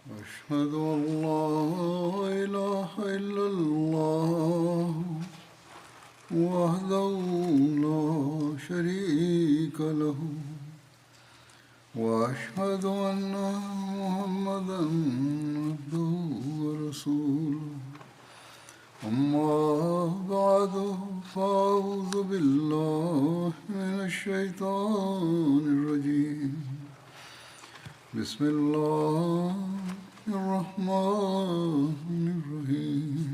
أشهد أن لا إله إلا الله وحده لا شريك له وأشهد أن محمدا عبده ورسوله أما بعد فأعوذ بالله من الشيطان الرجيم بسم الله الرحمن الرحيم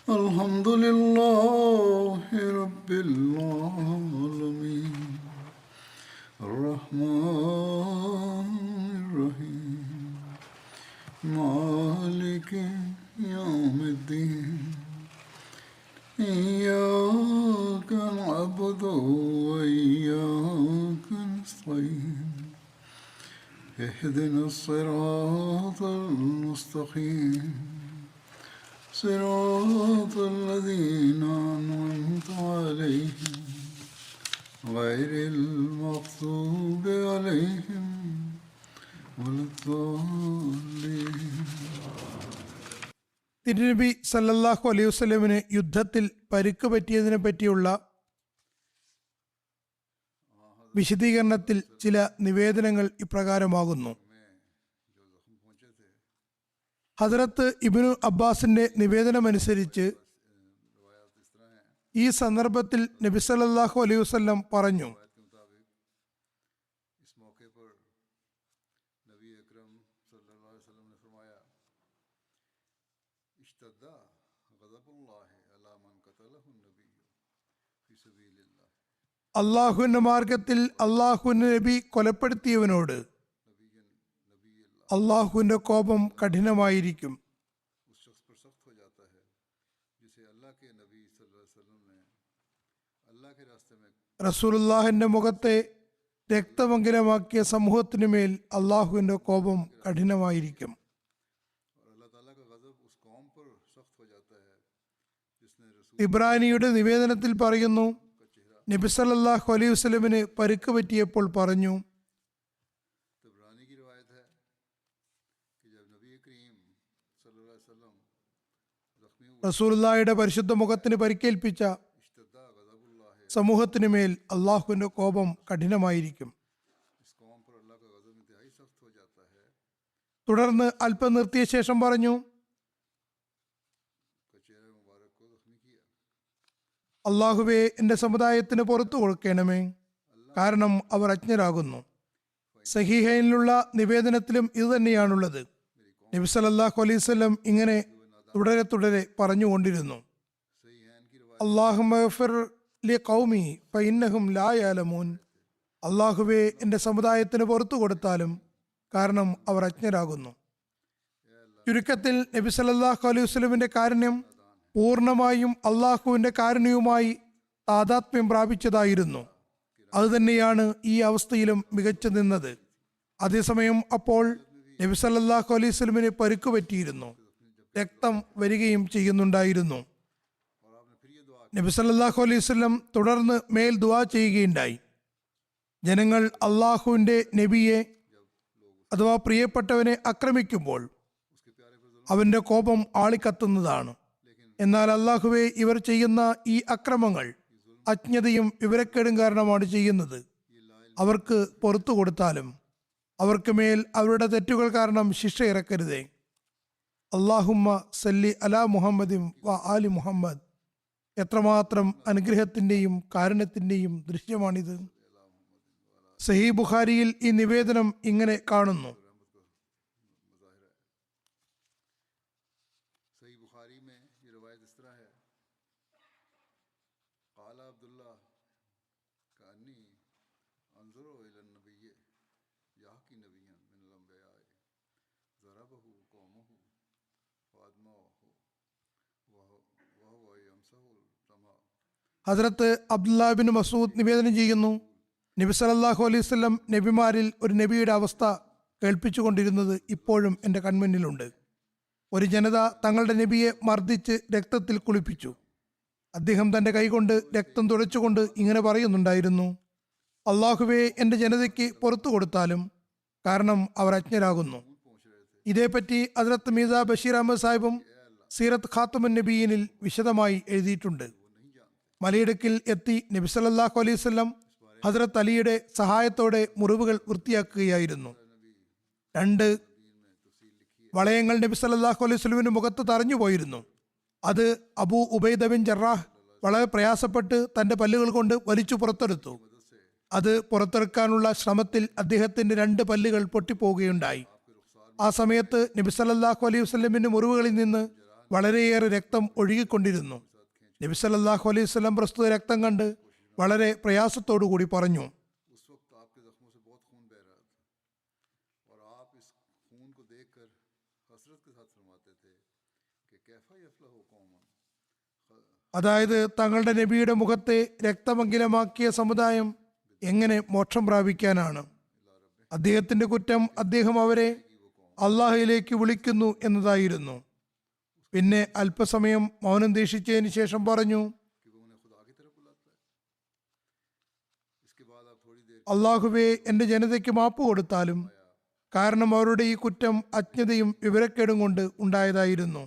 الحمد لله رب العالمين الرحمن الرحيم مالك يوم الدين إياك نعبد وإياك نستعين اهدنا الصراط المستقيم صراط الذين أنعمت عليهم غير المغضوب عليهم ولا الضالين. തിരുനബി സല്ലല്ലാഹു അലൈഹി വസല്ലമിന് യുദ്ധത്തിൽ പരിക്ക് പറ്റിയതിനെ പറ്റിയുള്ള വിശദീകരണത്തിൽ ചില നിവേദനങ്ങൾ ഇപ്രകാരമാകുന്നു. ഹദ്റത്ത് ഇബ്നു അബ്ബാസിന്റെ നിവേദനമനുസരിച്ച് ഈ സന്ദർഭത്തിൽ നബി സല്ലല്ലാഹു അലൈഹി വസല്ലം പറഞ്ഞു, അള്ളാഹുവിന്റെ മാർഗത്തിൽ അള്ളാഹുവിന്റെ നബി കൊലപ്പെടുത്തിയവനോട് അള്ളാഹുവിന്റെ കോപം കഠിനമായിരിക്കും. റസൂലുള്ളാഹിന്റെ മുഖത്തെ രക്തമംഗലമാക്കിയ സമൂഹത്തിനു മേൽ അള്ളാഹുവിന്റെ കോപം കഠിനമായിരിക്കും. ഇബ്രാനിയുടെ നിവേദനത്തിൽ പറയുന്നു, നബി സല്ലല്ലാഹു അലൈഹി വസല്ലമിന് പരിക്ക് പറ്റിയപ്പോൾ പറഞ്ഞു, റസൂലുള്ളാഹിയുടെ പരിശുദ്ധ മുഖത്തിന് പരിക്കേൽപ്പിച്ച സമൂഹത്തിന് മേൽ അള്ളാഹുവിന്റെ കോപം കഠിനമായിരിക്കും. തുടർന്ന് അല്പം നിർത്തിയ ശേഷം പറഞ്ഞു, അള്ളാഹുവേ, എൻ്റെ സമുദായത്തിന് പുറത്തു കൊടുക്കണമേ, കാരണം അവർ അജ്ഞരാകുന്നു. സഹീഹയിലുള്ള നിവേദനത്തിലും ഇത് തന്നെയാണുള്ളത്. നബി സല്ലല്ലാഹു അലൈഹി വസല്ലം ഇങ്ങനെ തുടരെ തുടരെ പറഞ്ഞുകൊണ്ടിരുന്നു, അല്ലാഹുമ്മ ഗ്ഫിർ ലി ഖൗമി ഫഇന്നഹും ലാ യഅലമൂൻ. അള്ളാഹുവേ, എൻ്റെ സമുദായത്തിന് പുറത്തു കൊടുത്താലും, കാരണം അവർ അജ്ഞരാകുന്നു. ചുരുക്കത്തിൽ നബി സല്ലല്ലാഹു അലൈഹി വസല്ലമിന്റെ കാരുണ്യം പൂർണ്ണമായും അള്ളാഹുവിന്റെ കാരുണ്യവുമായി താദാത്മ്യം പ്രാപിച്ചതായിരുന്നു. അതുതന്നെയാണ് ഈ അവസ്ഥയിലും മികച്ചു നിന്നത്. അതേസമയം അപ്പോൾ നബി സല്ലല്ലാഹു അലൈഹി വസല്ലമിന് പരിക്ക് പറ്റിയിരുന്നു, രക്തം വരികയും ചെയ്യുന്നുണ്ടായിരുന്നു. നബി സല്ലല്ലാഹു അലൈഹി വസല്ലം തുടർന്ന് മേൽ ദുആ ചെയ്യുകയുണ്ടായി. ജനങ്ങൾ അള്ളാഹുവിന്റെ നബിയെ അഥവാ പ്രിയപ്പെട്ടവനെ ആക്രമിക്കുമ്പോൾ അവന്റെ കോപം ആളിക്കത്തുന്നതാണ്. എന്നാൽ അള്ളാഹുവെ, ഇവർ ചെയ്യുന്ന ഈ അക്രമങ്ങൾ അജ്ഞതയും വിവരക്കേടും കാരണമാണ് ചെയ്യുന്നത്. അവർക്ക് പുറത്തു കൊടുത്താലും അവർക്ക് മേൽ അവരുടെ തെറ്റുകൾ കാരണം ശിക്ഷ ഇറക്കരുതേ. അല്ലാഹുമ്മ സല്ലി അലാ മുഹമ്മദിൻ വ ആലി മുഹമ്മദ്. എത്രമാത്രം അനുഗ്രഹത്തിന്റെയും കാരുണ്യത്തിന്റെയും ദൃശ്യമാണിത്. സഹീഹ് ബുഖാരിയിൽ ഈ നിവേദനം ഇങ്ങനെ കാണുന്നു, ഹദ്റത്ത് അബ്ദുല്ലാഹ് ബിൻ മസൂദ് നിവേദനം ചെയ്യുന്നു, നബി സല്ലല്ലാഹു അലൈഹി വസല്ലം നബിമാരിൽ ഒരു നബിയുടെ അവസ്ഥ കേൾപ്പിച്ചുകൊണ്ടിരുന്നത് ഇപ്പോഴും എൻ്റെ കൺമുന്നിലുണ്ട്. ഒരു ജനത തങ്ങളുടെ നബിയെ മർദ്ദിച്ച് രക്തത്തിൽ കുളിപ്പിച്ചു. അദ്ദേഹം തൻ്റെ കൈകൊണ്ട് രക്തം തുടച്ചുകൊണ്ട് ഇങ്ങനെ പറയുന്നുണ്ടായിരുന്നു, അള്ളാഹുവേ, എൻ്റെ ജനതയ്ക്ക് പുറത്തു കൊടുത്താലും, കാരണം അവർ അജ്ഞരാകുന്നു. ഇതേപ്പറ്റി ഹസ്രത്ത് മീസ ബഷീർ അഹമ്മദ് സാഹിബും സീറത്ത് ഖാത്തുമുൻ നബിയിനിൽ വിശദമായി എഴുതിയിട്ടുണ്ട്. മലയിടുക്കിൽ എത്തി നബി സല്ലല്ലാഹു അലൈഹി വസല്ലം ഹസ്രത്ത് അലിയുടെ സഹായത്തോടെ മുറിവുകൾ വൃത്തിയാക്കുകയായിരുന്നു. 2 വളയങ്ങൾ നബി സല്ലല്ലാഹു അലൈഹി വസല്ലമിന്റെ മുഖത്ത് തറഞ്ഞു പോയിരുന്നു. അത് അബൂ ഉബൈദ ബിൻ ജറാഹ് വളരെ പ്രയാസപ്പെട്ട് തന്റെ പല്ലുകൾ കൊണ്ട് വലിച്ചു പുറത്തെടുത്തു. അത് പുറത്തെടുക്കാനുള്ള ശ്രമത്തിൽ അദ്ദേഹത്തിന്റെ 2 പല്ലുകൾ പൊട്ടിപ്പോവുകയുണ്ടായി. ആ സമയത്ത് നബി സല്ലല്ലാഹു അലൈഹി വസല്ലമിന്റെ മുറിവുകളിൽ നിന്ന് വളരെയേറെ രക്തം ഒഴുകിക്കൊണ്ടിരുന്നു. നബി സല്ലല്ലാഹു അലൈഹി വസല്ലം പ്രസ്തുത രക്തം കണ്ട് വളരെ പ്രയാസത്തോടു കൂടി പറഞ്ഞു, അതായത് തങ്ങളുടെ നബിയുടെ മുഖത്തെ രക്തമംഗലമാക്കിയ സമുദായം എങ്ങനെ മോക്ഷം പ്രാപിക്കാനാണ്? അദ്ദേഹത്തിന്റെ കുറ്റം അദ്ദേഹം അവരെ അള്ളാഹുവിലേക്ക് വിളിക്കുന്നു എന്നതായിരുന്നു. പിന്നെ അല്പസമയം മൗനം ദീക്ഷിച്ചതിന് ശേഷം പറഞ്ഞു, അള്ളാഹുവേ, എൻ്റെ ജനതയ്ക്ക് മാപ്പ് കൊടുത്താലും, കാരണം അവരുടെ ഈ കുറ്റം അജ്ഞതയും വിവരക്കേടും കൊണ്ട് ഉണ്ടായതായിരുന്നു.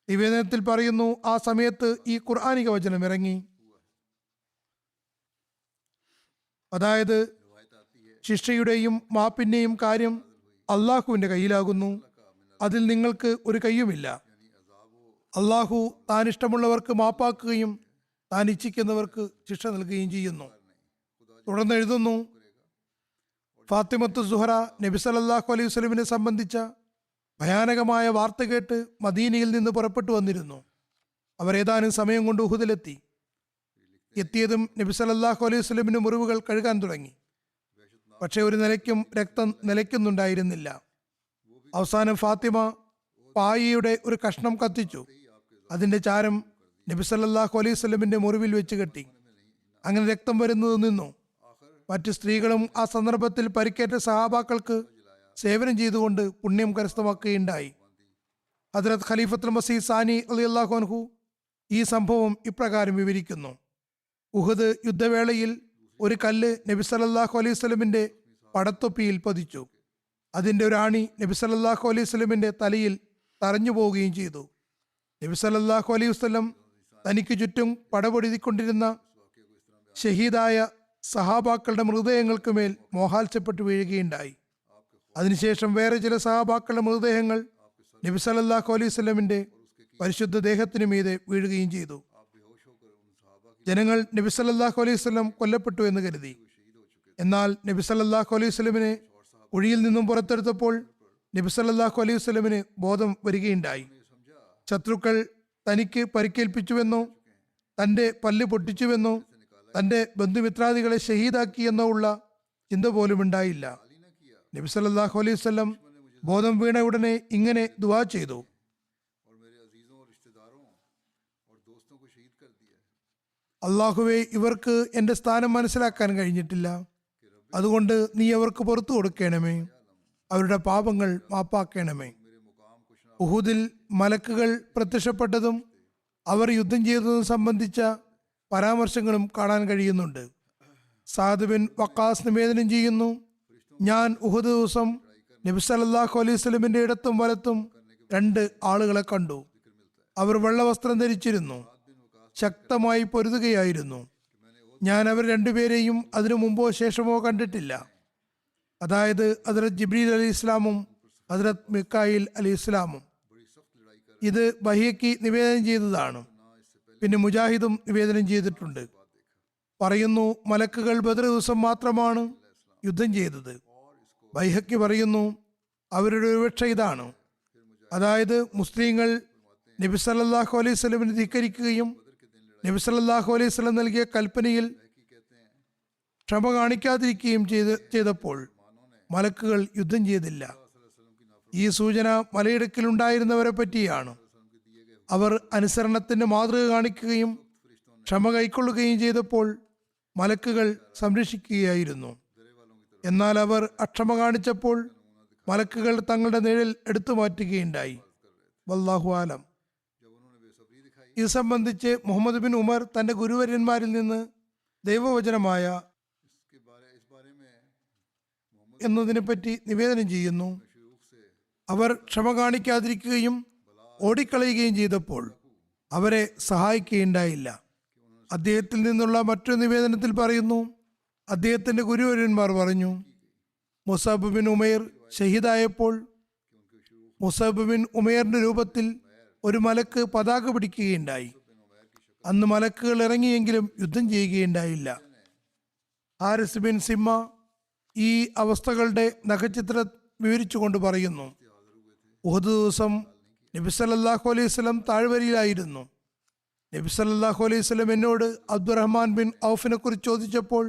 നിവേദനത്തിൽ പറയുന്നു, ആ സമയത്ത് ഈ ഖുർആനിക വചനം ഇറങ്ങി. അതായത് ശിക്ഷയുടെയും മാപ്പിന്റെയും കാര്യം അള്ളാഹുവിന്റെ കയ്യിലാകുന്നു, അതിൽ നിങ്ങൾക്ക് ഒരു കയ്യുമില്ല. അള്ളാഹു താൻ ഇഷ്ടമുള്ളവർക്ക് മാപ്പാക്കുകയും താൻ ഇച്ഛിക്കുന്നവർക്ക് ശിക്ഷ നൽകുകയും ചെയ്യുന്നു. തുടർന്ന് എഴുതുന്നു, ഫാത്തിമത്തു സുഹറ നബി സല്ലല്ലാഹു അലൈഹി വസല്ലമിനെ സംബന്ധിച്ച ഭയാനകമായ വാർത്ത കേട്ട് മദീനയിൽ നിന്ന് പുറപ്പെട്ടു വന്നിരുന്നു. അവർ ഏതാനും സമയം കൊണ്ട് ഉഹുദിലെത്തി. എത്തിയതും നബി സല്ലല്ലാഹു അലൈഹി വസല്ലമിന്റെ മുറിവുകൾ കഴുകാൻ തുടങ്ങി. പക്ഷെ ഒരു നിലയ്ക്കും രക്തം നിലയ്ക്കുന്നുണ്ടായിരുന്നില്ല. അവസാനം ഫാത്തിമ പായയുടെ ഒരു കഷ്ണം കത്തിച്ചു. അതിന്റെ ചാരം നബി സല്ലല്ലാഹു അലൈഹി വസല്ലമിന്റെ മുറിവിൽ വെച്ച് കെട്ടി. അങ്ങനെ രക്തം വരുന്നത് നിന്നു. മറ്റു സ്ത്രീകളും ആ സന്ദർഭത്തിൽ പരിക്കേറ്റ സഹാബാക്കൾക്ക് സേവനം ചെയ്തുകൊണ്ട് പുണ്യം കരസ്ഥമാക്കുകയുണ്ടായി. ഹദ്രത്ത് ഖലീഫത്തുൽ മസീഹ് സാനി റളിയല്ലാഹു അൻഹു ഈ സംഭവം ഇപ്രകാരം വിവരിക്കുന്നു. ഉഹദ് യുദ്ധവേളയിൽ ഒരു കല്ല് നബി സല്ലല്ലാഹു അലൈഹി വസല്ലമിന്റെ പടത്തൊപ്പിയിൽ പതിച്ചു. അതിന്റെ ഒരു ആണി നബി സല്ലല്ലാഹു അലൈഹി വസല്ലമിന്റെ തലയിൽ തറഞ്ഞു പോവുകയും ചെയ്തു. നബി സല്ലല്ലാഹു അലൈഹി വസല്ലം തനിക്ക് ചുറ്റും പടപൊരുതിക്കൊണ്ടിരുന്ന ഷഹീദായ സഹാബാക്കളുടെ മൃതദേഹങ്ങൾക്ക് മേൽ മോഹാത്സ്യപ്പെട്ടു വീഴുകയുണ്ടായി. അതിനുശേഷം വേറെ ചില സഹാബാക്കളുടെ മൃതദേഹങ്ങൾ നബി സല്ലല്ലാഹു അലൈഹി വസല്ലമിന്റെ പരിശുദ്ധ ദേഹത്തിനു മീതെ വീഴുകയും ചെയ്തു. ജനങ്ങൾ നബി സല്ലല്ലാഹു അലൈഹി വസല്ലം കൊല്ലപ്പെട്ടു എന്ന് കരുതി. എന്നാൽ നബി സല്ലല്ലാഹു അലൈഹി വസല്ലമിനെ കുഴിയിൽ നിന്നും പുറത്തെടുത്തപ്പോൾ നബി സല്ലല്ലാഹു അലൈഹി വസല്ലമിന് ബോധം വരികയുണ്ടായി. ശത്രുക്കൾ തനിക്ക് പരിക്കേൽപ്പിച്ചുവെന്നോ തന്റെ പല്ല് പൊട്ടിച്ചുവെന്നോ തന്റെ ബന്ധുമിത്രാദികളെ ഷഹീദാക്കി എന്നോ ഉള്ള ചിന്ത പോലും ഉണ്ടായില്ല. നബി സല്ലല്ലാഹു അലൈഹി വസല്ലം ബോധം വീണ ഉടനെ ഇങ്ങനെ ദുആ ചെയ്തു, അള്ളാഹുവേ, ഇവർക്ക് എന്റെ സ്ഥാനം മനസ്സിലാക്കാൻ കഴിഞ്ഞിട്ടില്ല. അതുകൊണ്ട് നീ അവർക്ക് പുറത്തു കൊടുക്കണമേ, അവരുടെ പാപങ്ങൾ മാപ്പാക്കണമേ. ഉഹുദിൽ മലക്കുകൾ പ്രത്യക്ഷപ്പെട്ടതും അവർ യുദ്ധം ചെയ്തതും സംബന്ധിച്ച പരാമർശങ്ങളും കാണാൻ കഴിയുന്നുണ്ട്. സഅദ് ബിൻ വഖാസ് നിവേദനം ചെയ്യുന്നു, ഞാൻ ഉഹുദ് ദിവസം നബി സല്ലല്ലാഹു അലൈഹി വസല്ലമിന്റെ ഇടത്തും വലത്തും 2 ആളുകളെ കണ്ടു. അവർ വെള്ളവസ്ത്രം ധരിച്ചിരുന്നു, ശക്തമായി പൊരുതുകയായിരുന്നു. ഞാൻ അവർ 2 പേരെയും അതിനു മുമ്പോ ശേഷമോ കണ്ടിട്ടില്ല. അതായത് ഹദ്രത്ത് ജിബ്രീൽ അലി ഇസ്ലാമും ഹദ്രത്ത് മിക്കായിൽ അലി ഇസ്ലാമും. ഇത് ബഹിയക്കി നിവേദനം ചെയ്തതാണ്. പിന്നെ മുജാഹിദും നിവേദനം ചെയ്തിട്ടുണ്ട്. പറയുന്നു, മലക്കുകൾ ബദർ ദിവസം മാത്രമാണ് യുദ്ധം ചെയ്തത്. ബൈഹക്കി പറയുന്നു, അവരുടെ ഒരുപക്ഷ ഇതാണ്, അതായത് മുസ്ലിങ്ങൾ നബി സല്ലല്ലാഹു അലൈഹി വസല്ലമിനെ ധിക്കരിക്കുകയും നബി സല്ലല്ലാഹു അലൈഹി വസല്ലം നൽകിയ കൽപ്പനയിൽ ക്ഷമ കാണിക്കാതിരിക്കുകയും ചെയ്തപ്പോൾ മലക്കുകൾ യുദ്ധം ചെയ്തില്ല. ഈ സൂചന മലയിടുക്കിൽ ഉണ്ടായിരുന്നവരെ പറ്റിയാണ്. അവർ അനുസരണത്തിന്റെ മാതൃക കാണിക്കുകയും ക്ഷമ കൈക്കൊള്ളുകയും ചെയ്തപ്പോൾ മലക്കുകൾ സംരക്ഷിക്കുകയായിരുന്നു. എന്നാൽ അവർ അക്ഷമ കാണിച്ചപ്പോൾ മലക്കുകൾ തങ്ങളുടെ നിഴൽ എടുത്തു മാറ്റുകയുണ്ടായി. വല്ലാഹു ആലം. ഇത് സംബന്ധിച്ച് മുഹമ്മദ് ബിൻ ഉമർ തന്റെ ഗുരുവര്യന്മാരിൽ നിന്ന് ദൈവവചനമായ എന്നതിനെപ്പറ്റി നിവേദനം ചെയ്യുന്നു. അവർ ക്ഷമ കാണിക്കാതിരിക്കുകയും ഓടിക്കളയുകയും ചെയ്തപ്പോൾ അവരെ സഹായിക്കുകയുണ്ടായില്ല. അദ്ദേഹത്തിൽ നിന്നുള്ള മറ്റൊരു നിവേദനത്തിൽ പറയുന്നു, അദ്ദേഹത്തിന്റെ ഗുരുവര്യന്മാർ പറഞ്ഞു, മുസഅബ് ബിൻ ഉമൈർ ഷഹീദായപ്പോൾ മുസഅബ് ബിൻ ഉമൈറിന്റെ രൂപത്തിൽ ഒരു മലക്ക് പതാക പിടിക്കുകയുണ്ടായി. അന്ന് മലക്കുകൾ ഇറങ്ങിയെങ്കിലും യുദ്ധം ചെയ്യുകയുണ്ടായില്ല. ഹാരിസ് ബിൻ സിമ്മ ഈ അവസ്ഥകളുടെ നഖചിത്രം വിവരിച്ചുകൊണ്ട് പറയുന്നു, ഉഹദ് ദിവസം നബി സല്ലല്ലാഹു അലൈഹി വസല്ലം താഴ്വരയിലായിരുന്നു. നബി സല്ലല്ലാഹു അലൈഹി വസല്ലം എന്നോട് അബ്ദുറഹ്മാൻ ബിൻ ഔഫിനെ കുറിച്ച് ചോദിച്ചപ്പോൾ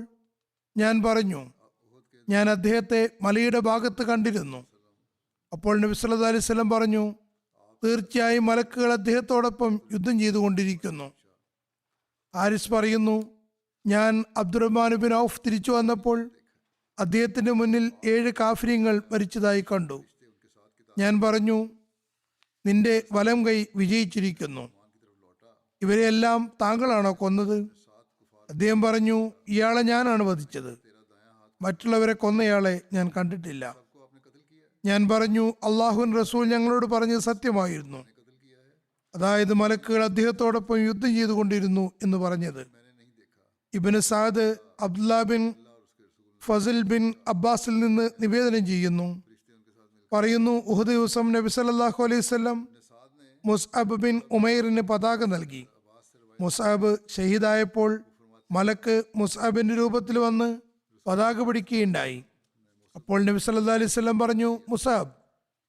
ഞാൻ പറഞ്ഞു, ഞാൻ അദ്ദേഹത്തെ മലയുടെ ഭാഗത്ത് കണ്ടിരുന്നു. അപ്പോൾ നബി സല്ലല്ലാഹു അലൈഹി വസല്ലം പറഞ്ഞു, തീർച്ചയായും മലക്കുകൾ അദ്ദേഹത്തോടൊപ്പം യുദ്ധം ചെയ്തുകൊണ്ടിരിക്കുന്നു. ഹാരിസ് പറയുന്നു, ഞാൻ അബ്ദുറഹ്മാൻ ബിൻ ഔഫ് തിരിച്ചു വന്നപ്പോൾ അദ്ദേഹത്തിന്റെ മുന്നിൽ 7 കാഫിര്യങ്ങൾ മരിച്ചതായി കണ്ടു. ഞാൻ പറഞ്ഞു, നിന്റെ വലം കൈ വിജയിച്ചിരിക്കുന്നു. ഇവരെല്ലാം താങ്കളാണോ കൊന്നത്? അദ്ദേഹം പറഞ്ഞു, ഇയാളെ ഞാനാണ് വധിച്ചത്. മറ്റുള്ളവരെ കൊന്നയാളെ ഞാൻ കണ്ടിട്ടില്ല. ഞാൻ പറഞ്ഞു, അള്ളാഹുവിൻ റസൂൽ ഞങ്ങളോട് പറഞ്ഞത് സത്യമായിരുന്നു, അതായത് മലക്കുകൾ അദ്ദേഹത്തോടൊപ്പം യുദ്ധം ചെയ്തുകൊണ്ടിരുന്നു എന്ന് പറഞ്ഞത്. Ibn Saad Abdullah bin Fazal bin അബ്ബാസിൽ നിന്ന് നിവേദനം ചെയ്യുന്നു, പറയുന്നു, ഉഹദ് ദിവസം നബി സല്ലല്ലാഹു അലൈഹി വസല്ലം മുസ്അബ് ബിൻ ഉമൈറിന് പതാക നൽകി. മുസ്അബ് ഷഹീദായപ്പോൾ മലക്ക് മുസ്അബിന്റെ രൂപത്തിൽ വന്ന് പതാക പിടിക്കുകയുണ്ടായി. അപ്പോൾ നബി സല്ലല്ലാഹു അലൈഹി വസല്ലം പറഞ്ഞു, മുസ്അബ്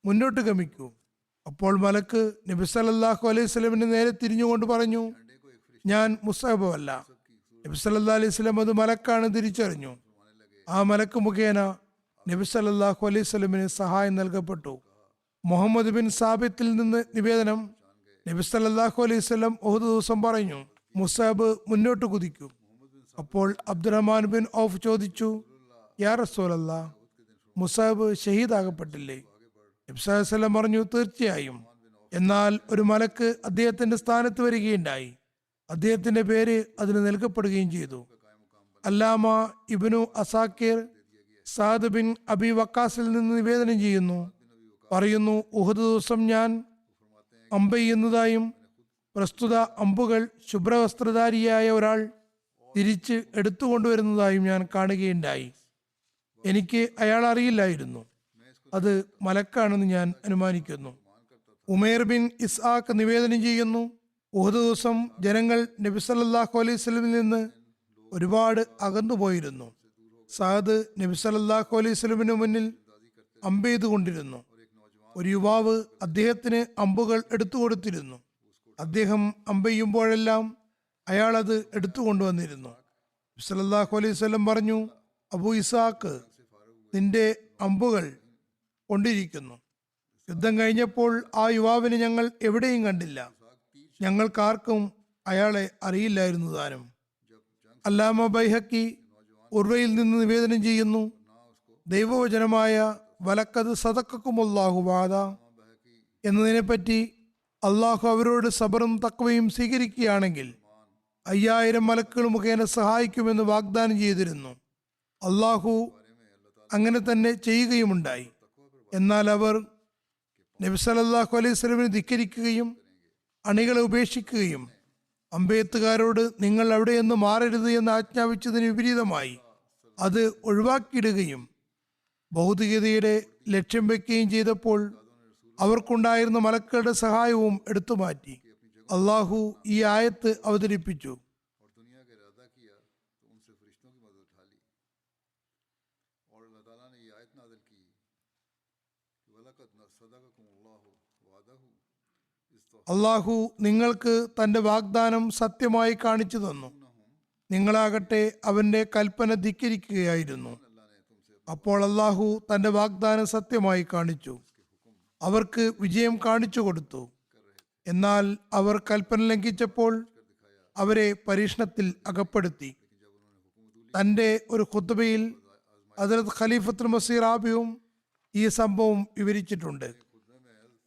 മുന്നോട്ട് ഗമിക്കൂ. അപ്പോൾ മലക്ക് നബി സല്ലല്ലാഹു അലൈഹി വസല്ലമിന് നേരെ തിരിഞ്ഞുകൊണ്ട് പറഞ്ഞു, ഞാൻ മുസ്അബ് അല്ല. നബി സല്ലല്ലാഹു അലൈഹി വസല്ലം അത് മലക്കാണ് തിരിച്ചറിഞ്ഞു. ആ മലക്ക് മുഖേന നബി സല്ലല്ലാഹു അലൈഹി വസല്ലമിന് സഹായം നൽകപ്പെട്ടു. മുഹമ്മദ് ബിൻ സാബിത്തിൽ നിന്ന് നിവേദനം, നബി സല്ലല്ലാഹു അലൈഹി വസല്ലം ഉഹദ് ദിവസം പറഞ്ഞു, മുസ്അബ് മുന്നോട്ട് കുതിക്കൂ. അപ്പോൾ അബ്ദുറഹ്മാൻ ബിൻ ഔഫ് ചോദിച്ചു, യാ റസൂലല്ലാഹ്, മുസ്അബ് ഷഹീദാകപ്പെട്ടില്ലേ? നബി സല്ലല്ലാഹു അലൈഹി വസല്ലം പറഞ്ഞു, തീർച്ചയായും. എന്നാൽ ഒരു മലക്ക് അദ്ദേഹത്തിന്റെ സ്ഥാനത്ത് വരികയുണ്ടായി. അദ്ദേഹത്തിന്റെ പേര് അതിന് നൽകപ്പെടുകയും ചെയ്തു. Allama Ibn Asakir Saad bin Abi വക്കാസിൽ നിന്ന് നിവേദനം ചെയ്യുന്നു, പറയുന്നു, ഉഹദ് ദിവസം ഞാൻ അമ്പെയ്യുന്നതായും പ്രസ്തുത അമ്പുകൾ ശുഭ്രവസ്ത്രധാരിയായ ഒരാൾ തിരിച്ച് എടുത്തുകൊണ്ടുവരുന്നതായും ഞാൻ കാണുകയുണ്ടായി. എനിക്ക് അയാൾ അറിയില്ലായിരുന്നു, അത് മലക്കാണെന്ന് ഞാൻ അനുമാനിക്കുന്നു. ഉമേർ ബിൻ ഇസ്ആഖ് നിവേദനം ചെയ്യുന്നു, ഉഹദ് ദിവസം ജനങ്ങൾ നബി സല്ലല്ലാഹു അലൈഹി വസല്ലമിൽ നിന്ന് ഒരുപാട് അകന്നുപോയിരുന്നു. സഅദ് നബി സല്ലല്ലാഹു അലൈഹി വസല്ലമിന് മുന്നിൽ അമ്പെയ്തുകൊണ്ടിരുന്നു. ഒരു യുവാവ് അദ്ദേഹത്തിന് അമ്പുകൾ എടുത്തു കൊടുത്തിരുന്നു. അദ്ദേഹം അമ്പെയ്യുമ്പോഴെല്ലാം അയാൾ അത് എടുത്തുകൊണ്ടുവന്നിരുന്നു. നബി സല്ലല്ലാഹു അലൈഹി വസല്ലം പറഞ്ഞു, അബൂ ഇസ്ഹാഖ്, നിന്റെ അമ്പുകൾ കൊണ്ടിരിക്കുന്നു. യുദ്ധം കഴിഞ്ഞപ്പോൾ ആ യുവാവിനെ ഞങ്ങൾ എവിടെയും കണ്ടില്ല. ഞങ്ങൾക്കാർക്കും അയാളെ അറിയില്ലായിരുന്നു താനും. അല്ലാമ ബൈഹക്കി ഉർവയിൽ നിന്ന് നിവേദനം ചെയ്യുന്നു, ദൈവവചനമായ വലക്കത് സദക്കക്കുമുല്ലാഹു വാദ എന്നതിനെപ്പറ്റി അള്ളാഹു അവരോട് സബറും തഖ്വയും സ്വീകരിക്കുകയാണെങ്കിൽ 5000 മലക്കുകൾ മുഖേന സഹായിക്കുമെന്ന് വാഗ്ദാനം ചെയ്തിരുന്നു. അള്ളാഹു അങ്ങനെ തന്നെ ചെയ്യുകയുമുണ്ടായി. എന്നാൽ അവർ നബി സല്ലല്ലാഹു അലൈഹി വസല്ലമിനെ ധിക്കരിക്കുകയും അണികളെ ഉപേക്ഷിക്കുകയും അമ്പെയ്ത്തുകാരോട് നിങ്ങൾ അവിടെയൊന്നും മാറരുത് എന്ന് ആജ്ഞാപിച്ചതിന് വിപരീതമായി അത് ഒഴിവാക്കിയിടുകയും ഭൗതികതയുടെ ലക്ഷ്യം വെക്കുകയും ചെയ്തപ്പോൾ അവർക്കുണ്ടായിരുന്ന മലക്കുകളുടെ സഹായവും എടുത്തുമാറ്റി. അള്ളാഹു ഈ ആയത്ത് അവതരിപ്പിച്ചു, അള്ളാഹു നിങ്ങൾക്ക് തന്റെ വാഗ്ദാനം സത്യമായി കാണിച്ചു തന്നു. നിങ്ങളാകട്ടെ അവന്റെ കൽപ്പന ധിക്കരിക്കുകയായിരുന്നു. അപ്പോൾ അള്ളാഹു തന്റെ വാഗ്ദാനം സത്യമായി കാണിച്ചു. അവർക്ക് വിജയം കാണിച്ചു കൊടുത്തു. എന്നാൽ അവർ കൽപ്പന ലംഘിച്ചപ്പോൾ അവരെ പരീക്ഷണത്തിൽ അകപ്പെടുത്തി. തന്റെ ഒരു ഖുത്ബയിൽ ഹദ്റത്ത് ഖലീഫത്തുൽ മസീഹ് റാബിയും ഈ സംഭവം വിവരിച്ചിട്ടുണ്ട്.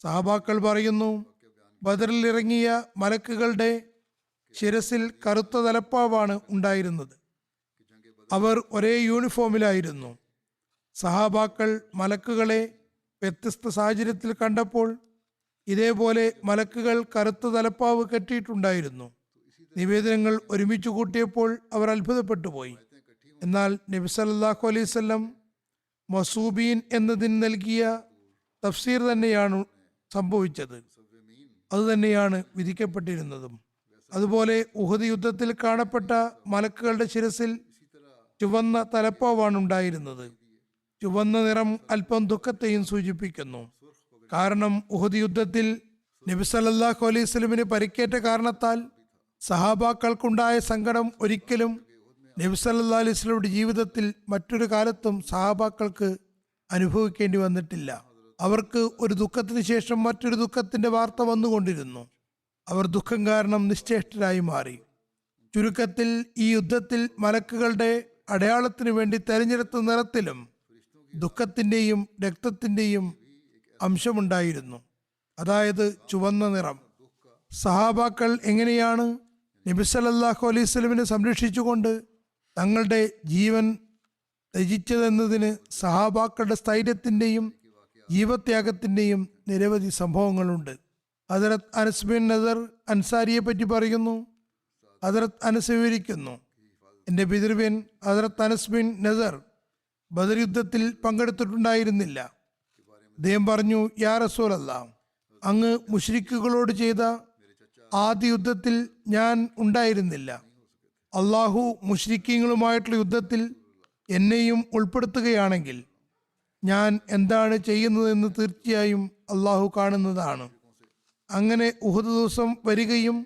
സഹാബാക്കൾ പറയുന്നു, ബദറിൽ ഇറങ്ങിയ മലക്കുകളുടെ ശിരസിൽ കറുത്ത തലപ്പാവാണ് ഉണ്ടായിരുന്നത്. അവർ ഒരേ യൂണിഫോമിലായിരുന്നു. സഹാബാക്കൾ മലക്കുകളെ വ്യത്യസ്ത സാഹചര്യത്തിൽ കണ്ടപ്പോൾ ഇതേപോലെ മലക്കുകൾ കറുത്ത തലപ്പാവ് കെട്ടിയിട്ടുണ്ടായിരുന്നു. നിവേദനങ്ങൾ ഒരുമിച്ച് കൂട്ടിയപ്പോൾ അവർ അത്ഭുതപ്പെട്ടു പോയി. എന്നാൽ നബി സല്ലല്ലാഹു അലൈഹി വസല്ലം മസൂബീൻ എന്നതിന് നൽകിയ തഫ്സീർ തന്നെയാണ് സംഭവിച്ചത്. അതുതന്നെയാണ് വിധിക്കപ്പെട്ടിരുന്നതും. അതുപോലെ ഉഹദ് യുദ്ധത്തിൽ കാണപ്പെട്ട മലക്കുകളുടെ ശിരസിൽ ചുവന്ന തലപ്പാവാണ് ഉണ്ടായിരുന്നത്. ചുവന്ന നിറം അല്പം ദുഃഖത്തെയും സൂചിപ്പിക്കുന്നു. കാരണം ഉഹദ് യുദ്ധത്തിൽ നബി സല്ലല്ലാഹു അലൈഹി വസല്ലമിന് പരിക്കേറ്റ കാരണത്താൽ സഹാബാക്കൾക്കുണ്ടായ സങ്കടം ഒരിക്കലും നബി സല്ലല്ലാഹു അലൈഹി വസല്ലമയുടെ ജീവിതത്തിൽ മറ്റൊരു കാലത്തും സഹാബാക്കൾക്ക് അനുഭവിക്കേണ്ടി വന്നിട്ടില്ല. അവർക്ക് ഒരു ദുഃഖത്തിന് ശേഷം മറ്റൊരു ദുഃഖത്തിന്റെ വാർത്ത വന്നുകൊണ്ടിരുന്നു. അവർ ദുഃഖം കാരണം നിശ്ചേഷ്ടരായി മാറി. ചുരുക്കത്തിൽ ഈ യുദ്ധത്തിൽ മലക്കുകളുടെ അടയാളത്തിനു വേണ്ടി തെരഞ്ഞെടുത്ത നിറത്തിലും ദുഃഖത്തിന്റെയും രക്തത്തിന്റെയും അംശമുണ്ടായിരുന്നു, അതായത് ചുവന്ന നിറം. സഹാബാക്കൾ എങ്ങനെയാണ് നബി സല്ലല്ലാഹു അലൈഹി വസല്ലമിനെ സംരക്ഷിച്ചുകൊണ്ട് തങ്ങളുടെ ജീവൻ ത്യജിച്ചതെന്നതിന് സഹാബാക്കളുടെ സ്ഥൈര്യത്തിന്റെയും ജീവത്യാഗത്തിന്റെയും നിരവധി സംഭവങ്ങളുണ്ട്. ഹദരത്ത് അനസ് ബിൻ നദർ അൻസാരിയെ പറ്റി പറയുന്നു. ഹദരത്ത് അനസ് വിവരിക്കുന്നു, എൻ്റെ പിതൃവ്യൻ ഹദരത്ത് അനസ് ബിൻ നദർ ബദർ യുദ്ധത്തിൽ പങ്കെടുത്തിട്ടുണ്ടായിരുന്നില്ല. അദ്ദേഹം പറഞ്ഞു, യാ റസൂലല്ലാഹ്, അങ്ങ് മുശ്രിക്കുകളോട് ചെയ്ത ആദ്യ യുദ്ധത്തിൽ ഞാൻ ഉണ്ടായിരുന്നില്ല. അള്ളാഹു മുശ്രിക്കീങ്ങളുമായിട്ടുള്ള യുദ്ധത്തിൽ എന്നെയും ഉൾപ്പെടുത്തുകയാണെങ്കിൽ ഞാൻ എന്താണ് ചെയ്യുന്നതെന്ന് തീർച്ചയായും അള്ളാഹു കാണുന്നതാണ്. അങ്ങനെ ഉഹദ് ദിവസം വരികയും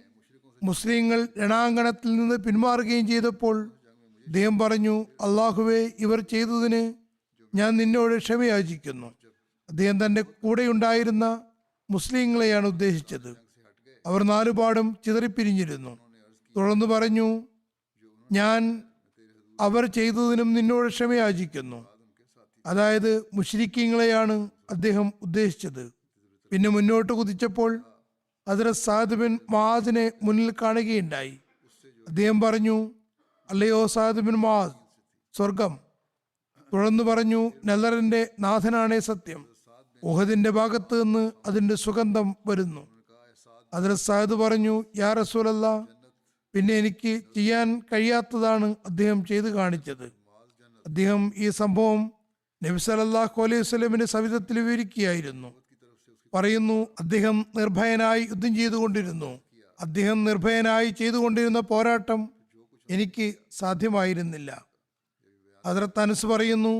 മുസ്ലിങ്ങൾ രണാങ്കണത്തിൽ നിന്ന് പിന്മാറുകയും ചെയ്തപ്പോൾ അദ്ദേഹം പറഞ്ഞു, അള്ളാഹുവെ, ഇവർ ചെയ്തതിന് ഞാൻ നിന്നോട് ക്ഷമയാചിക്കുന്നു. അദ്ദേഹം തൻ്റെ കൂടെയുണ്ടായിരുന്ന മുസ്ലിങ്ങളെയാണ് ഉദ്ദേശിച്ചത്. അവർ നാലുപാടും ചിതറിപ്പിരിഞ്ഞിരുന്നു. തുടർന്ന് പറഞ്ഞു, ഞാൻ അവർ ചെയ്തതിനും നിന്നോട് ക്ഷമയാചിക്കുന്നു. അതായത് മുശ്രിക്കീങ്ങളെയാണ് അദ്ദേഹം ഉദ്ദേശിച്ചത്. പിന്നെ മുന്നോട്ട് കുതിച്ചപ്പോൾ ഹദ്റത്ത് സഅദ് ബിൻ മുആദിനെ മുന്നിൽ കാണുകയുണ്ടായി. അദ്ദേഹം പറഞ്ഞു, അല്ലയോ സഅദ് ബിൻ മുആദ്, സ്വർഗം. തുടർന്ന് പറഞ്ഞു, നദറിന്റെ നാഥനാണേ സത്യം, ഉഹദിന്റെ ഭാഗത്ത് നിന്ന് അതിന്റെ സുഗന്ധം വരുന്നു. ഹദ്റത്ത് സഅദ് പറഞ്ഞു, യാ റസൂലല്ലാഹ്, പിന്നെ എനിക്ക് ചെയ്യാൻ കഴിയാത്തതാണ് അദ്ദേഹം ചെയ്തു കാണിച്ചത്. അദ്ദേഹം ഈ സംഭവം നബി സല്ലല്ലാഹു അലൈഹി വസല്ലമിന്റെ സവിധത്തിൽ വിവരിക്കുകയായിരുന്നു. പറയുന്നു, അദ്ദേഹം നിർഭയനായി യുദ്ധം ചെയ്തുകൊണ്ടിരുന്നു. അദ്ദേഹം നിർഭയനായി ചെയ്തുകൊണ്ടിരുന്ന പോരാട്ടം എനിക്ക് സാധ്യമായിരുന്നില്ല. ഹദ്റത്ത് അനസ് പറയുന്നു,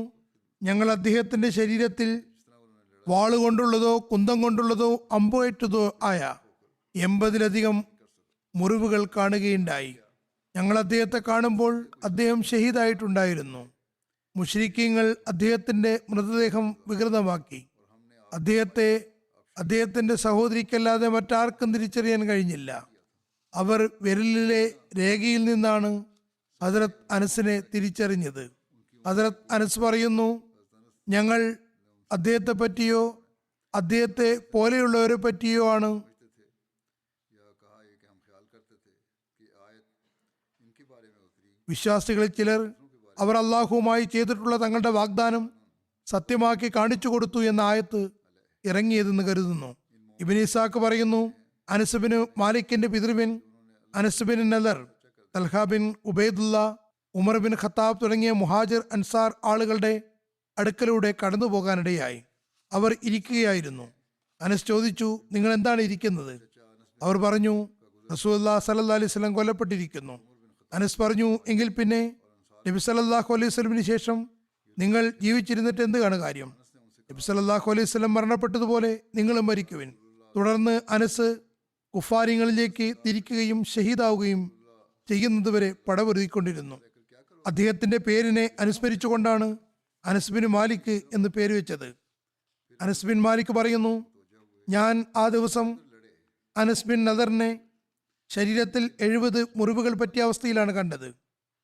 ഞങ്ങൾ അദ്ദേഹത്തിന്റെ ശരീരത്തിൽ വാളുകൊണ്ടുള്ളതോ കുന്തം കൊണ്ടുള്ളതോ അമ്പേറ്റതോ ആയ 80-ലധികം മുറിവുകൾ കാണുകയുണ്ടായി. ഞങ്ങൾ അദ്ദേഹത്തെ കാണുമ്പോൾ അദ്ദേഹം ഷഹീദായിട്ടുണ്ടായിരുന്നു. മുശ്രിക്കീങ്ങൾ അദ്ദേഹത്തിന്റെ മൃതദേഹം വികൃതമാക്കി. അദ്ദേഹത്തിന്റെ സഹോദരിക്കല്ലാതെ മറ്റാർക്കും തിരിച്ചറിയാൻ കഴിഞ്ഞില്ല. അവർ വിരലിലെ രേഖയിൽ നിന്നാണ് ഹദ്റത്ത് അനസിനെ തിരിച്ചറിഞ്ഞത്. ഹദ്റത്ത് അനസ് പറയുന്നു, ഞങ്ങൾ അദ്ദേഹത്തെ പറ്റിയോ അദ്ദേഹത്തെ പോലെയുള്ളവരെ പറ്റിയോ ആണ് വിശ്വാസികളിൽ ചിലർ അവർ അള്ളാഹുവുമായി ചെയ്തിട്ടുള്ള തങ്ങളുടെ വാഗ്ദാനം സത്യമാക്കി കാണിച്ചു കൊടുത്തു എന്ന ആയത്ത് ഇറങ്ങിയതെന്ന് കരുതുന്നു. ഇബ്നു ഇസാഖ് പറയുന്നു, അനസ് ബിൻ മാലിക്കിന്റെ പിതൃവ്യൻ Anas bin Nadar, Talha bin Ubaidullah, Umar bin Khattab തുടങ്ങിയ മുഹാജിർ അൻസാർ ആളുകളുടെ അടുക്കലൂടെ കടന്നു പോകാനിടയായി. അവർ ഇരിക്കുകയായിരുന്നു. അനസ് ചോദിച്ചു, നിങ്ങൾ എന്താണ് ഇരിക്കുന്നത്? അവർ പറഞ്ഞു, റസൂലുള്ളാഹി സ്വല്ലല്ലാഹു അലൈഹി വസല്ലം കൊല്ലപ്പെട്ടിരിക്കുന്നു. അനസ് പറഞ്ഞു, എങ്കിൽ പിന്നെ നബി സല്ലല്ലാഹു അലൈഹി വസല്ലമിന് ശേഷം നിങ്ങൾ ജീവിച്ചിരുന്നിട്ട് എന്താണ് കാര്യം? നബി സല്ലല്ലാഹു അലൈഹി വസല്ലം മരണപ്പെട്ടതുപോലെ നിങ്ങളും മരിക്കുവിൻ. തുടർന്ന് അനസ് കുഫാരികളിലേക്ക് തിരിക്കുകയും ഷഹീദാവുകയും ചെയ്യുന്നതുവരെ പടപൊരുതിക്കൊണ്ടിരുന്നു. അദ്ദേഹത്തിന്റെ പേരിനെ അനുസ്മരിച്ചുകൊണ്ടാണ് അനസ് ബിൻ മാലിക് എന്ന് പേര് വെച്ചത്. അനസ് ബിൻ മാലിക് പറയുന്നു, ഞാൻ ആ ദിവസം അനസ് ബിൻ നദറിനെ ശരീരത്തിൽ 70 മുറിവുകൾ പറ്റിയ അവസ്ഥയിലാണ് കണ്ടത്.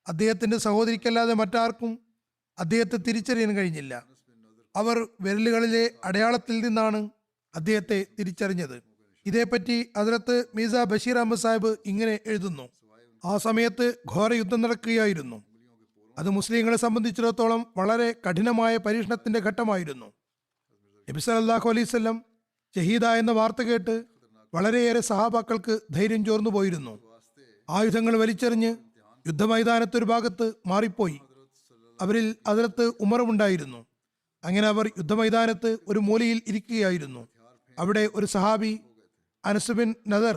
അദ്ദേഹത്തിന്റെ സഹോദരിക്കല്ലാതെ മറ്റാർക്കും അദ്ദേഹത്തെ തിരിച്ചറിയാൻ കഴിഞ്ഞില്ല. അവർ വിരലുകളിലെ അടയാളത്തിൽ നിന്നാണ് അദ്ദേഹത്തെ തിരിച്ചറിഞ്ഞത്. ഇതേപ്പറ്റി ഹദ്റത്ത് മീസ ബഷീർ അഹമ്മദ് സാഹിബ് ഇങ്ങനെ എഴുതുന്നു, ആ സമയത്ത് ഘോര യുദ്ധം നടക്കുകയായിരുന്നു. അത് മുസ്ലിങ്ങളെ സംബന്ധിച്ചിടത്തോളം വളരെ കഠിനമായ പരീക്ഷണത്തിന്റെ ഘട്ടമായിരുന്നു. നബി സല്ലല്ലാഹു അലൈഹി വസല്ലം ഷഹീദായെന്ന വാർത്ത കേട്ട് വളരെയേറെ സഹാബാക്കൾക്ക് ധൈര്യം ചോർന്നു പോയിരുന്നു. ആയുധങ്ങൾ വലിച്ചെറിഞ്ഞ് യുദ്ധമൈതാനത്തൊരു ഭാഗത്ത് മാറിപ്പോയി. അവരിൽ ഹദ്റത്ത് ഉമറുമുണ്ടായിരുന്നു. അങ്ങനെ അവർ യുദ്ധമൈതാനത്ത് ഒരു മൂലയിൽ ഇരിക്കുകയായിരുന്നു. അവിടെ ഒരു സഹാബി അനസ് ബിൻ നദർ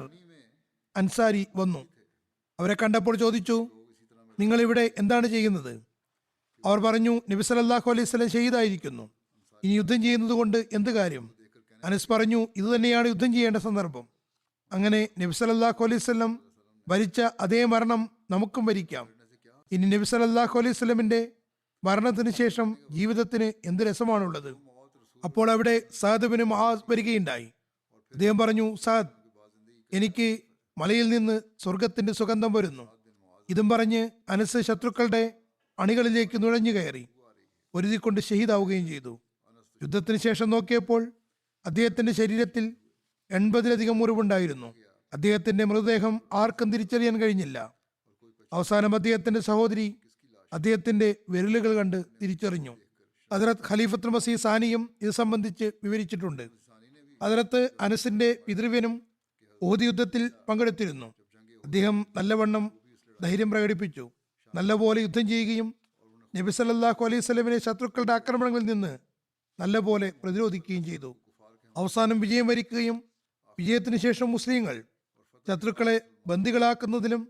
അൻസാരി വന്നു. അവരെ കണ്ടപ്പോൾ ചോദിച്ചു, നിങ്ങൾ ഇവിടെ എന്താണ് ചെയ്യുന്നത്? അവർ പറഞ്ഞു, നബി സല്ലല്ലാഹു അലൈഹി വസല്ലം ഷഹീദായിരിക്കുന്നു, ഇനി യുദ്ധം ചെയ്യുന്നത് കൊണ്ട് എന്ത് കാര്യം? അനസ് പറഞ്ഞു, ഇത് തന്നെയാണ് യുദ്ധം ചെയ്യേണ്ട സന്ദർഭം. അങ്ങനെ നബി സല്ലല്ലാഹു അലൈഹി വസല്ലം ഭരിച്ച അതേ മരണം നമുക്കും ഭരിക്കാം. ഇനി നബി സല്ലല്ലാഹു അലൈഹി വസല്ലമിന്റെ മരണത്തിന് ശേഷം ജീവിതത്തിന് എന്ത് രസമാണുള്ളത്. അപ്പോൾ അവിടെ സഅദ് ബിൻ മുആസ് വരികയുണ്ടായി. അദ്ദേഹം പറഞ്ഞു, സഅദ്, എനിക്ക് മലയിൽ നിന്ന് സ്വർഗത്തിന്റെ സുഗന്ധം വരുന്നു. ഇതും പറഞ്ഞ് അനസ് ശത്രുക്കളുടെ അണികളിലേക്ക് നുഴഞ്ഞു കയറി ഒരുതിക്കൊണ്ട് ഷഹീദാവുകയും ചെയ്തു. യുദ്ധത്തിന് ശേഷം നോക്കിയപ്പോൾ അദ്ദേഹത്തിന്റെ ശരീരത്തിൽ 80-ലധികം മുറിവുണ്ടായിരുന്നു. അദ്ദേഹത്തിന്റെ മൃതദേഹം ആർക്കും തിരിച്ചറിയാൻ കഴിഞ്ഞില്ല. അവസാനം അദ്ദേഹത്തിന്റെ സഹോദരി അദ്ദേഹത്തിന്റെ വിരലുകൾ കണ്ട് തിരിച്ചറിഞ്ഞു. ഹദ്റത്ത് ഖലീഫത്തുൽ മസീഹ് സാനിയും ഇത് സംബന്ധിച്ച് വിവരിച്ചിട്ടുണ്ട്. ഹദ്റത്ത് അനസിന്റെ പിതൃവ്യനും ഉഹദ് യുദ്ധത്തിൽ പങ്കെടുത്തിരുന്നു. അദ്ദേഹം നല്ലവണ്ണം ധൈര്യം പ്രകടിപ്പിച്ചു, നല്ലപോലെ യുദ്ധം ചെയ്യുകയും നബി സല്ലല്ലാഹു അലൈഹി വസല്ലമിനെ ശത്രുക്കളുടെ ആക്രമണങ്ങളിൽ നിന്ന് നല്ലപോലെ പ്രതിരോധിക്കുകയും ചെയ്തു. അവസാനം വിജയം വരിക്കുകയും വിജയത്തിന് ശേഷം മുസ്ലിങ്ങൾ ശത്രുക്കളെ ബന്ദികളാക്കുന്നതിലും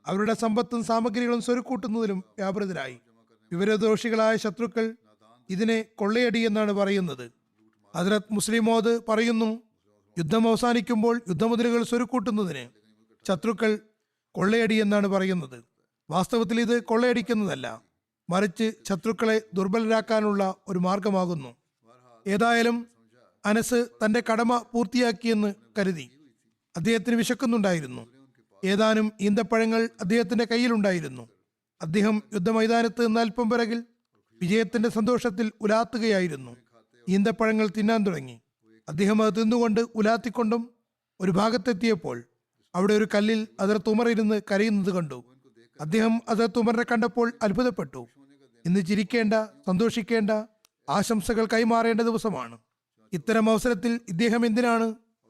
അവരുടെ സമ്പത്തും സാമഗ്രികളും സ്വരുക്കൂട്ടുന്നതിലും വ്യാപൃതരായി. വിവരദോഷികളായ ശത്രുക്കൾ ഇതിനെ കൊള്ളയടി എന്നാണ് പറയുന്നത്. ഹദ്റത്ത് മുസ്ലിം മൗദ് പറയുന്നു, യുദ്ധം അവസാനിക്കുമ്പോൾ യുദ്ധമുതലുകൾ സ്വരുക്കൂട്ടുന്നതിന് ശത്രുക്കൾ കൊള്ളയടി എന്നാണ് പറയുന്നത്. വാസ്തവത്തിൽ ഇത് കൊള്ളയടിക്കുന്നതല്ല, മറിച്ച് ശത്രുക്കളെ ദുർബലരാക്കാനുള്ള ഒരു മാർഗമാകുന്നു. ഏതായാലും അനസ് തന്റെ കടമ പൂർത്തിയാക്കിയെന്ന് കരുതി. അദ്ദേഹത്തിന് വിശക്കുന്നുണ്ടായിരുന്നു. ഏതാനും ഈന്തപ്പഴങ്ങൾ അദ്ദേഹത്തിന്റെ കയ്യിലുണ്ടായിരുന്നു. അദ്ദേഹം യുദ്ധമൈതാനത്ത് നിന്ന് അല്പം പിറകിൽ വിജയത്തിന്റെ സന്തോഷത്തിൽ ഉലാത്തുകയായിരുന്നു. ഈന്തപ്പഴങ്ങൾ തിന്നാൻ തുടങ്ങി. അദ്ദേഹം അത് തിന്നുകൊണ്ട് ഉലാത്തിക്കൊണ്ടും ഒരു ഭാഗത്തെത്തിയപ്പോൾ അവിടെ ഒരു കല്ലിൽ ഹദ്റത്ത് ഉമർ ഇരുന്ന് കരയുന്നത് കണ്ടു. അദ്ദേഹം ഹദ്റത്ത് ഉമറിനെ കണ്ടപ്പോൾ അത്ഭുതപ്പെട്ടു. ഇന്ന് ചിരിക്കേണ്ട, സന്തോഷിക്കേണ്ട, ആശംസകൾ കൈമാറേണ്ട ദിവസമാണ്. ഇത്തരം അവസരത്തിൽ ഇദ്ദേഹം എന്തിനാണ്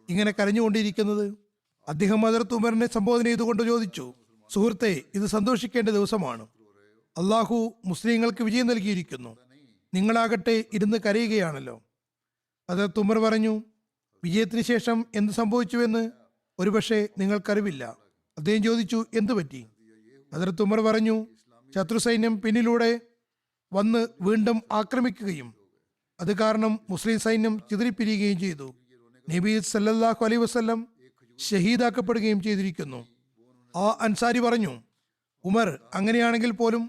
ഇങ്ങനെ കരഞ്ഞുകൊണ്ടിരിക്കുന്നത്? അദ്ദേഹം ഹദ്റത്ത് ഉമറിനെ സംബോധന ചെയ്തുകൊണ്ട് ചോദിച്ചു, സുഹൃത്തെ, ഇത് സന്തോഷിക്കേണ്ട ദിവസമാണ്. അള്ളാഹു മുസ്ലിങ്ങൾക്ക് വിജയം നൽകിയിരിക്കുന്നു. നിങ്ങളാകട്ടെ ഇരുന്ന് കരയുകയാണല്ലോ. ഹദ്റത്ത് ഉമർ പറഞ്ഞു, വിജയത്തിന് ശേഷം എന്ത് സംഭവിച്ചുവെന്ന് ഒരുപക്ഷെ നിങ്ങൾക്കറിവില്ല. അദ്ദേഹം ചോദിച്ചു, എന്തു പറ്റി? ഹദ്റത്ത് ഉമർ പറഞ്ഞു, ശത്രു സൈന്യം പിന്നിലൂടെ വന്ന് വീണ്ടും ആക്രമിക്കുകയും അത് കാരണം മുസ്ലിം സൈന്യം ചിതറിപ്പിരിയുകയും ചെയ്തു. നബി സല്ലല്ലാഹു അലൈഹി വസല്ലം ഷഹീദാക്കപ്പെടുകയും ചെയ്തിരിക്കുന്നു. ആ അൻസാരി പറഞ്ഞു, ഉമർ, അങ്ങനെയാണെങ്കിൽ പോലും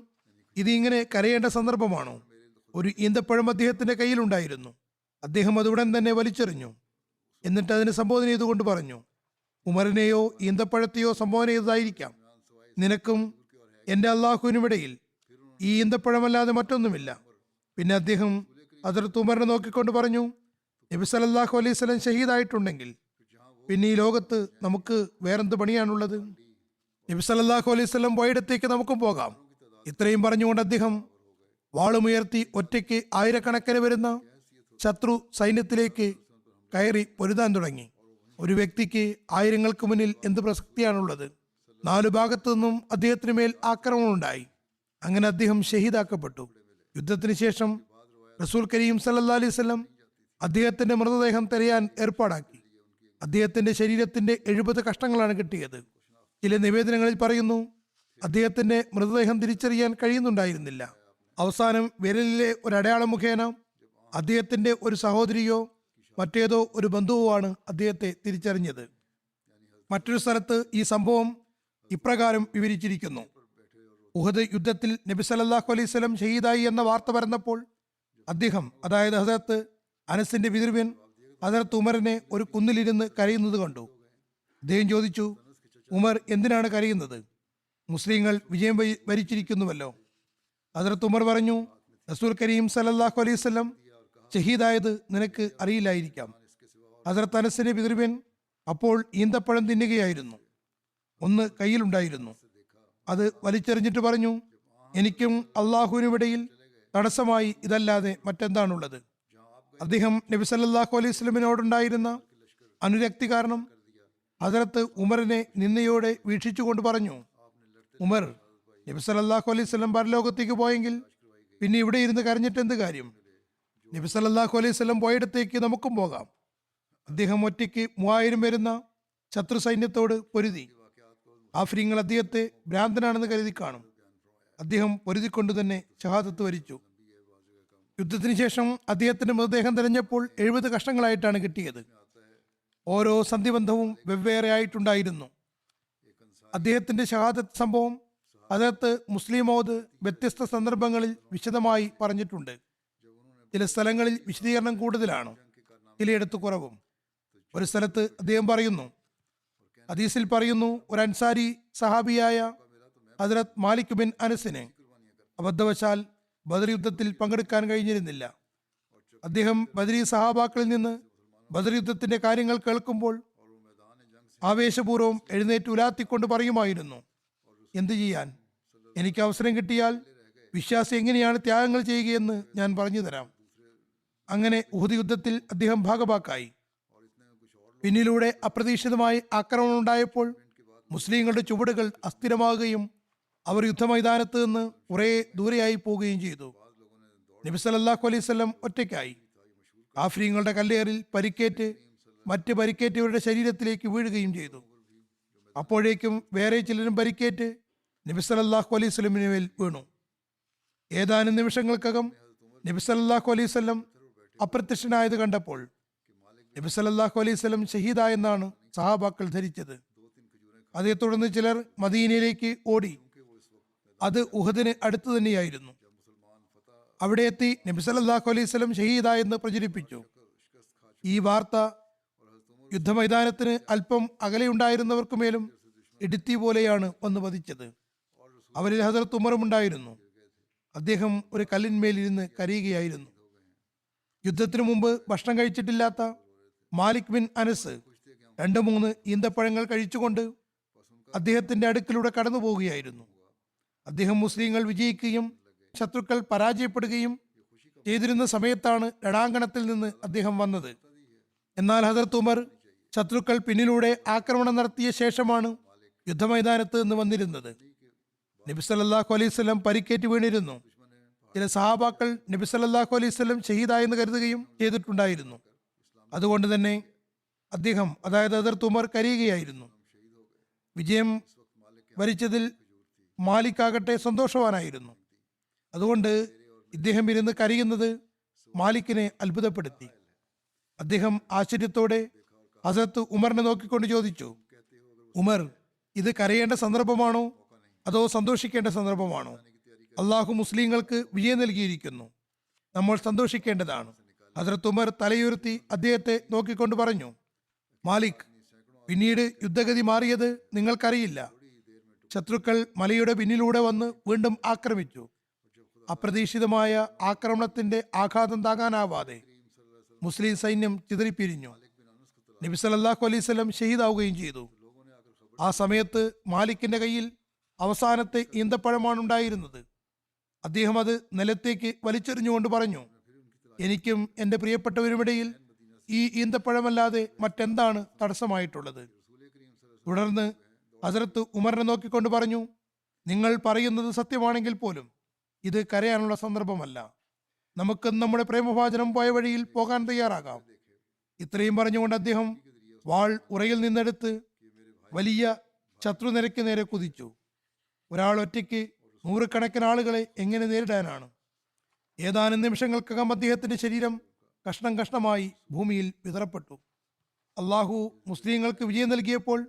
ഇത് ഇങ്ങനെ കരയേണ്ട സന്ദർഭമാണോ? ഒരു ഈന്തപ്പഴം അദ്ദേഹത്തിന്റെ കയ്യിലുണ്ടായിരുന്നു. അദ്ദേഹം അത് ഉടൻ തന്നെ വലിച്ചെറിഞ്ഞു. എന്നിട്ട് അതിനെ സംബോധന ചെയ്തുകൊണ്ട് പറഞ്ഞു, ഉമറിനെയോ ഈന്തപ്പഴത്തെയോ സംബോധന ചെയ്തതായിരിക്കാം. നിനക്കും എൻ്റെ അള്ളാഹുവിനുമിടയിൽ ഈ ഈന്തപ്പഴമല്ലാതെ മറ്റൊന്നുമില്ല. പിന്നെ അദ്ദേഹം ഹദ്റത്ത് ഉമറിനെ നോക്കിക്കൊണ്ട് പറഞ്ഞു, നബി സല്ലല്ലാഹു അലൈഹി വസല്ലം ഷഹീദായിട്ടുണ്ടെങ്കിൽ പിന്നെ ഈ ലോകത്ത് നമുക്ക് വേറെന്ത് പണിയാണുള്ളത്? നബി സല്ലല്ലാഹു അലൈഹി വസല്ലം പോയിടത്തേക്ക് നമുക്കും പോകാം. ഇത്രയും പറഞ്ഞുകൊണ്ട് അദ്ദേഹം വാളുമുയർത്തി ഒറ്റയ്ക്ക് ആയിരക്കണക്കിന് വരുന്ന ശത്രു സൈന്യത്തിലേക്ക് കയറി പൊരുതാൻ തുടങ്ങി. ഒരു വ്യക്തിക്ക് ആയിരങ്ങൾക്ക് മുന്നിൽ എന്ത് പ്രസക്തിയാണുള്ളത്? 4 ഭാഗത്തു നിന്നും അദ്ദേഹത്തിന് മേൽ ആക്രമണമുണ്ടായി. അങ്ങനെ അദ്ദേഹം ഷഹീദാക്കപ്പെട്ടു. യുദ്ധത്തിന് ശേഷം റസൂൽ കരീം സല്ലല്ലാഹു അലൈഹി വസല്ലം അദ്ദേഹത്തിന്റെ മൃതദേഹം തിരയാൻ ഏർപ്പാടാക്കി. അദ്ദേഹത്തിന്റെ ശരീരത്തിന്റെ 70 കഷ്ണങ്ങളാണ് കിട്ടിയത്. ചില നിവേദനങ്ങളിൽ പറയുന്നു, അദ്ദേഹത്തിന്റെ മൃതദേഹം തിരിച്ചറിയാൻ കഴിയുന്നുണ്ടായിരുന്നില്ല. അവസാനം വിരലിലെ ഒരു അടയാളം മുഖേന അദ്ദേഹത്തിന്റെ ഒരു സഹോദരിയോ മറ്റേതോ ഒരു ബന്ധുവുമാണ് അദ്ദേഹത്തെ തിരിച്ചറിഞ്ഞത്. മറ്റൊരു സ്ഥലത്ത് ഈ സംഭവം ഇപ്രകാരം വിവരിച്ചിരിക്കുന്നു. ഉഹദ് യുദ്ധത്തിൽ നബി സല്ലല്ലാഹു അലൈഹി വസല്ലം ഷഹീദായി എന്ന വാർത്ത പരന്നപ്പോൾ അദ്ദേഹം, അതായത് ഹദ്റത്ത് അനസിന്റെ പിതൃവ്യൻ ഹദ്റത്ത് ഉമറിനെ ഒരു കുന്നിലിരുന്ന് കരയുന്നത് കണ്ടു. അദ്ദേഹം ചോദിച്ചു, ഉമർ എന്തിനാണ് കരയുന്നത്? മുസ്ലിങ്ങൾ വിജയം വരിച്ചിരിക്കുന്നുവല്ലോ. ഹദ്റത്ത് ഉമർ പറഞ്ഞു, റസൂൽ കരീം സല്ലല്ലാഹു അലൈഹി വസല്ലം ഷഹീദായത് നിനക്ക് അറിയില്ലായിരിക്കാം. ഹദ്റത്ത് അനസിന്റെ പിതൃവ്യൻ അപ്പോൾ ഈന്തപ്പഴം തിന്നുകയായിരുന്നു. ഒന്ന് കയ്യിലുണ്ടായിരുന്നു. അത് വലിച്ചെറിഞ്ഞിട്ട് പറഞ്ഞു, എനിക്കും അള്ളാഹുവിനുമിടയിൽ തടസ്സമായി ഇതല്ലാതെ മറ്റെന്താണുള്ളത്? അദ്ദേഹം നബി സല്ലല്ലാഹു അലൈഹി വസല്ലമിനോടുണ്ടായിരുന്ന അനുരക്തി കാരണം ഹദരത്ത് ഉമറിനെ നിന്നയോടെ വീക്ഷിച്ചുകൊണ്ട് പറഞ്ഞു, ഉമർ, നബി സല്ലല്ലാഹു അലൈഹി വസല്ലം പരലോകത്തേക്ക് പോയെങ്കിൽ പിന്നെ ഇവിടെ ഇരുന്ന് കരഞ്ഞിട്ട് എന്ത് കാര്യം? നബി സല്ലല്ലാഹു അലൈഹി വസല്ലം പോയിടത്തേക്ക് നമുക്കും പോകാം. അദ്ദേഹം ഒറ്റയ്ക്ക് 3000 വരുന്ന ശത്രു സൈന്യത്തോട് പൊരുതി. ആഫ്രിങ്ങൾ അദ്ദേഹത്തെ ഭ്രാന്തനാണെന്ന് കരുതി കാണും. അദ്ദേഹം പൊരുതിക്കൊണ്ട് തന്നെ ഷഹാദത്ത് വരിച്ചു. യുദ്ധത്തിന് ശേഷം അദ്ദേഹത്തിന്റെ മൃതദേഹം തെരഞ്ഞപ്പോൾ 70 കഷ്ണങ്ങളായിട്ടാണ് കിട്ടിയത്. ഓരോ സന്ധിബന്ധവും വെവ്വേറെ ആയിട്ടുണ്ടായിരുന്നു. അദ്ദേഹത്തിന്റെ ഷഹാദത്ത് സംഭവം ഹദരത്ത് മുസ്ലിം മൗദ് വ്യത്യസ്ത സന്ദർഭങ്ങളിൽ വിശദമായി പറഞ്ഞിട്ടുണ്ട്. ചില സ്ഥലങ്ങളിൽ വിശദീകരണം കൂടുതലാണ്, ചിലയിടത്ത് കുറവും. ഒരു സ്ഥലത്ത് അദ്ദേഹം പറയുന്നു, ഹദീസിൽ പറയുന്നു, ഒരു അൻസാരി സഹാബിയായ ഹദരത്ത് മാലിക് ബിൻ അനസിന് അബദ്ധവശാൽ ബദർ യുദ്ധത്തിൽ പങ്കെടുക്കാൻ കഴിഞ്ഞിരുന്നില്ല. അദ്ദേഹം ബദരി സഹാബാക്കളിൽ നിന്ന് ബദർ യുദ്ധത്തിന്റെ കാര്യങ്ങൾ കേൾക്കുമ്പോൾ ആവേശപൂർവ്വം എഴുന്നേറ്റ് ഉലാത്തിക്കൊണ്ട് പറയുമായിരുന്നു, എന്തു ചെയ്യാൻ, എനിക്ക് അവസരം കിട്ടിയാൽ വിശ്വാസി എങ്ങനെയാണ് ത്യാഗങ്ങൾ ചെയ്യുകയെന്ന് ഞാൻ പറഞ്ഞു തരാം. അങ്ങനെ ഉഹദ് യുദ്ധത്തിൽ അദ്ദേഹം ഭാഗഭാക്കായി. പിന്നിലൂടെ അപ്രതീക്ഷിതമായി ആക്രമണം ഉണ്ടായപ്പോൾ മുസ്ലിങ്ങളുടെ ചുവടുകൾ അസ്ഥിരമാകുകയും അവർ യുദ്ധമൈതാനത്ത് നിന്ന് കുറെ ദൂരെയായി പോവുകയും ചെയ്തു. നബി സല്ലല്ലാഹു അലൈഹി വസല്ലം ഒറ്റയ്ക്കായി. കാഫിര്യങ്ങളുടെ കല്ലേറിൽ പരിക്കേറ്റ് മറ്റ് പരിക്കേറ്റവരുടെ ശരീരത്തിലേക്ക് വീഴുകയും ചെയ്തു. അപ്പോഴേക്കും വേറെ ചിലരും പരിക്കേറ്റ് നബി സല്ലല്ലാഹു അലൈഹി വസല്ലമിന് മേൽ വീണു. ഏതാനും നിമിഷങ്ങൾക്കകം നബി സല്ലല്ലാഹു അലൈഹി വസല്ലം അപ്രത്യക്ഷനായത് കണ്ടപ്പോൾ നബി സല്ലല്ലാഹു അലൈഹി വസല്ലം ഷഹീദായെന്നാണ് സഹാബാക്കൾ ധരിച്ചത്. അതേ തുടർന്ന് ചിലർ മദീനയിലേക്ക് ഓടി. അത് ഉഹദിന് അടുത്ത് തന്നെയായിരുന്നു. അവിടെ എത്തി നബി സല്ലല്ലാഹു അലൈഹി വസല്ലം ഷഹീദായെന്ന് പ്രചരിപ്പിച്ചു. ഈ വാർത്ത യുദ്ധമൈതാനത്തിന് അല്പം അകലെയുണ്ടായിരുന്നവർക്ക് മേലും ഇടുത്തി പോലെയാണ് വന്ന് പതിച്ചത്. അവരിൽ ഹദരത്ത് ഉമറും ഉണ്ടായിരുന്നു. അദ്ദേഹം ഒരു കല്ലിന്മേലിരുന്ന് കരയുകയായിരുന്നു. യുദ്ധത്തിനു മുമ്പ് ഭക്ഷണം കഴിച്ചിട്ടില്ലാത്ത മാലിക് ബിൻ അനസ് 2-3 ഈന്തപ്പഴങ്ങൾ കഴിച്ചുകൊണ്ട് അദ്ദേഹത്തിന്റെ അടുക്കിലൂടെ കടന്നു പോവുകയായിരുന്നു. അദ്ദേഹം മുസ്ലിങ്ങൾ വിജയിക്കുകയും ശത്രുക്കൾ പരാജയപ്പെടുകയും ചെയ്തിരുന്ന സമയത്താണ് രണാങ്കണത്തിൽ നിന്ന് അദ്ദേഹം വന്നത്. എന്നാൽ ഹദരത്ത് ഉമർ ശത്രുക്കൾ പിന്നിലൂടെ ആക്രമണം നടത്തിയ ശേഷമാണ് യുദ്ധമൈതാനത്ത് നിന്ന് വന്നിരുന്നത്. നബി സല്ലല്ലാഹു അലൈഹി വസല്ലം പരിക്കേറ്റ് വീണിരുന്നു. ചില സഹാബാക്കൾ നബി സല്ലല്ലാഹു അലൈഹി വസല്ലം ഷഹീദായെന്ന് കരുതുകയും ചെയ്തിട്ടുണ്ടായിരുന്നു. അതുകൊണ്ട് തന്നെ അദ്ദേഹം, അതായത് ഹദരത്ത് ഉമർ, കരയുകയായിരുന്നു. വിജയം വരിച്ചതിൽ മാലിക്കാകട്ടെ സന്തോഷവാനായിരുന്നു. അതുകൊണ്ട് ഇദ്ദേഹം ഇരുന്ന് കരയുന്നത് മാലിക്കിനെ അത്ഭുതപ്പെടുത്തി. അദ്ദേഹം ആശ്ചര്യത്തോടെ ഹസരത്ത് ഉമറിനെ നോക്കിക്കൊണ്ട് ചോദിച്ചു, ഉമർ, ഇത് കരയേണ്ട സന്ദർഭമാണോ അതോ സന്തോഷിക്കേണ്ട സന്ദർഭമാണോ? അള്ളാഹു മുസ്ലിങ്ങൾക്ക് വിജയം നൽകിയിരിക്കുന്നു, നമ്മൾ സന്തോഷിക്കേണ്ടതാണ്. ഹസരത്ത് ഉമർ തലയുയർത്തി അദ്ദേഹത്തെ നോക്കിക്കൊണ്ട് പറഞ്ഞു, മാലിക്, പിന്നീട് യുദ്ധഗതി മാറിയത് നിങ്ങൾക്കറിയില്ല. ശത്രുക്കൾ മലയുടെ പിന്നിലൂടെ വന്ന് വീണ്ടും ആക്രമിച്ചു. അപ്രതീക്ഷിതമായ ആക്രമണത്തിന്റെ ആഘാതം താങ്ങാനാവാതെ മുസ്ലിം സൈന്യം ചിതറിപ്പിരിഞ്ഞു. നബി സല്ലല്ലാഹു അലൈഹി വസല്ലം ഷഹീദാവുകയും ചെയ്തു. ആ സമയത്ത് മാലിക്കിന്റെ കയ്യിൽ അവസാനത്തെ ഈന്തപ്പഴമാണ് ഉണ്ടായിരുന്നത്. അദ്ദേഹം അത് നിലത്തേക്ക് വലിച്ചെറിഞ്ഞുകൊണ്ട് പറഞ്ഞു, എനിക്കും എൻ്റെ പ്രിയപ്പെട്ടവരുമിടയിൽ ഈ ഈന്തപ്പഴമല്ലാതെ മറ്റെന്താണ് തടസ്സമായിട്ടുള്ളത്? തുടർന്ന് ഹസരത്ത് ഉമറിനെ നോക്കിക്കൊണ്ട് പറഞ്ഞു, നിങ്ങൾ പറയുന്നത് സത്യമാണെങ്കിൽ പോലും ഇത് കരയാനുള്ള സന്ദർഭമല്ല. നമുക്ക് നമ്മുടെ പ്രേമഭാചനം പോയ വഴിയിൽ പോകാൻ തയ്യാറാകാം. ഇത്രയും പറഞ്ഞുകൊണ്ട് അദ്ദേഹം വാൾ ഉറയിൽ നിന്നെടുത്ത് വലിയ ശത്രുനിരയ്ക്ക് നേരെ കുതിച്ചു. ഒരാൾ ഒറ്റയ്ക്ക് 100 കണക്കിന് ആളുകളെ എങ്ങനെ നേരിടാനാണ്? ഏതാനും നിമിഷങ്ങൾക്കകം അദ്ദേഹത്തിന്റെ ശരീരം കഷ്ണം കഷ്ണമായി ഭൂമിയിൽ വിതറപ്പെട്ടു. അള്ളാഹു മുസ്ലിങ്ങൾക്ക് വിജയം നൽകിയപ്പോൾ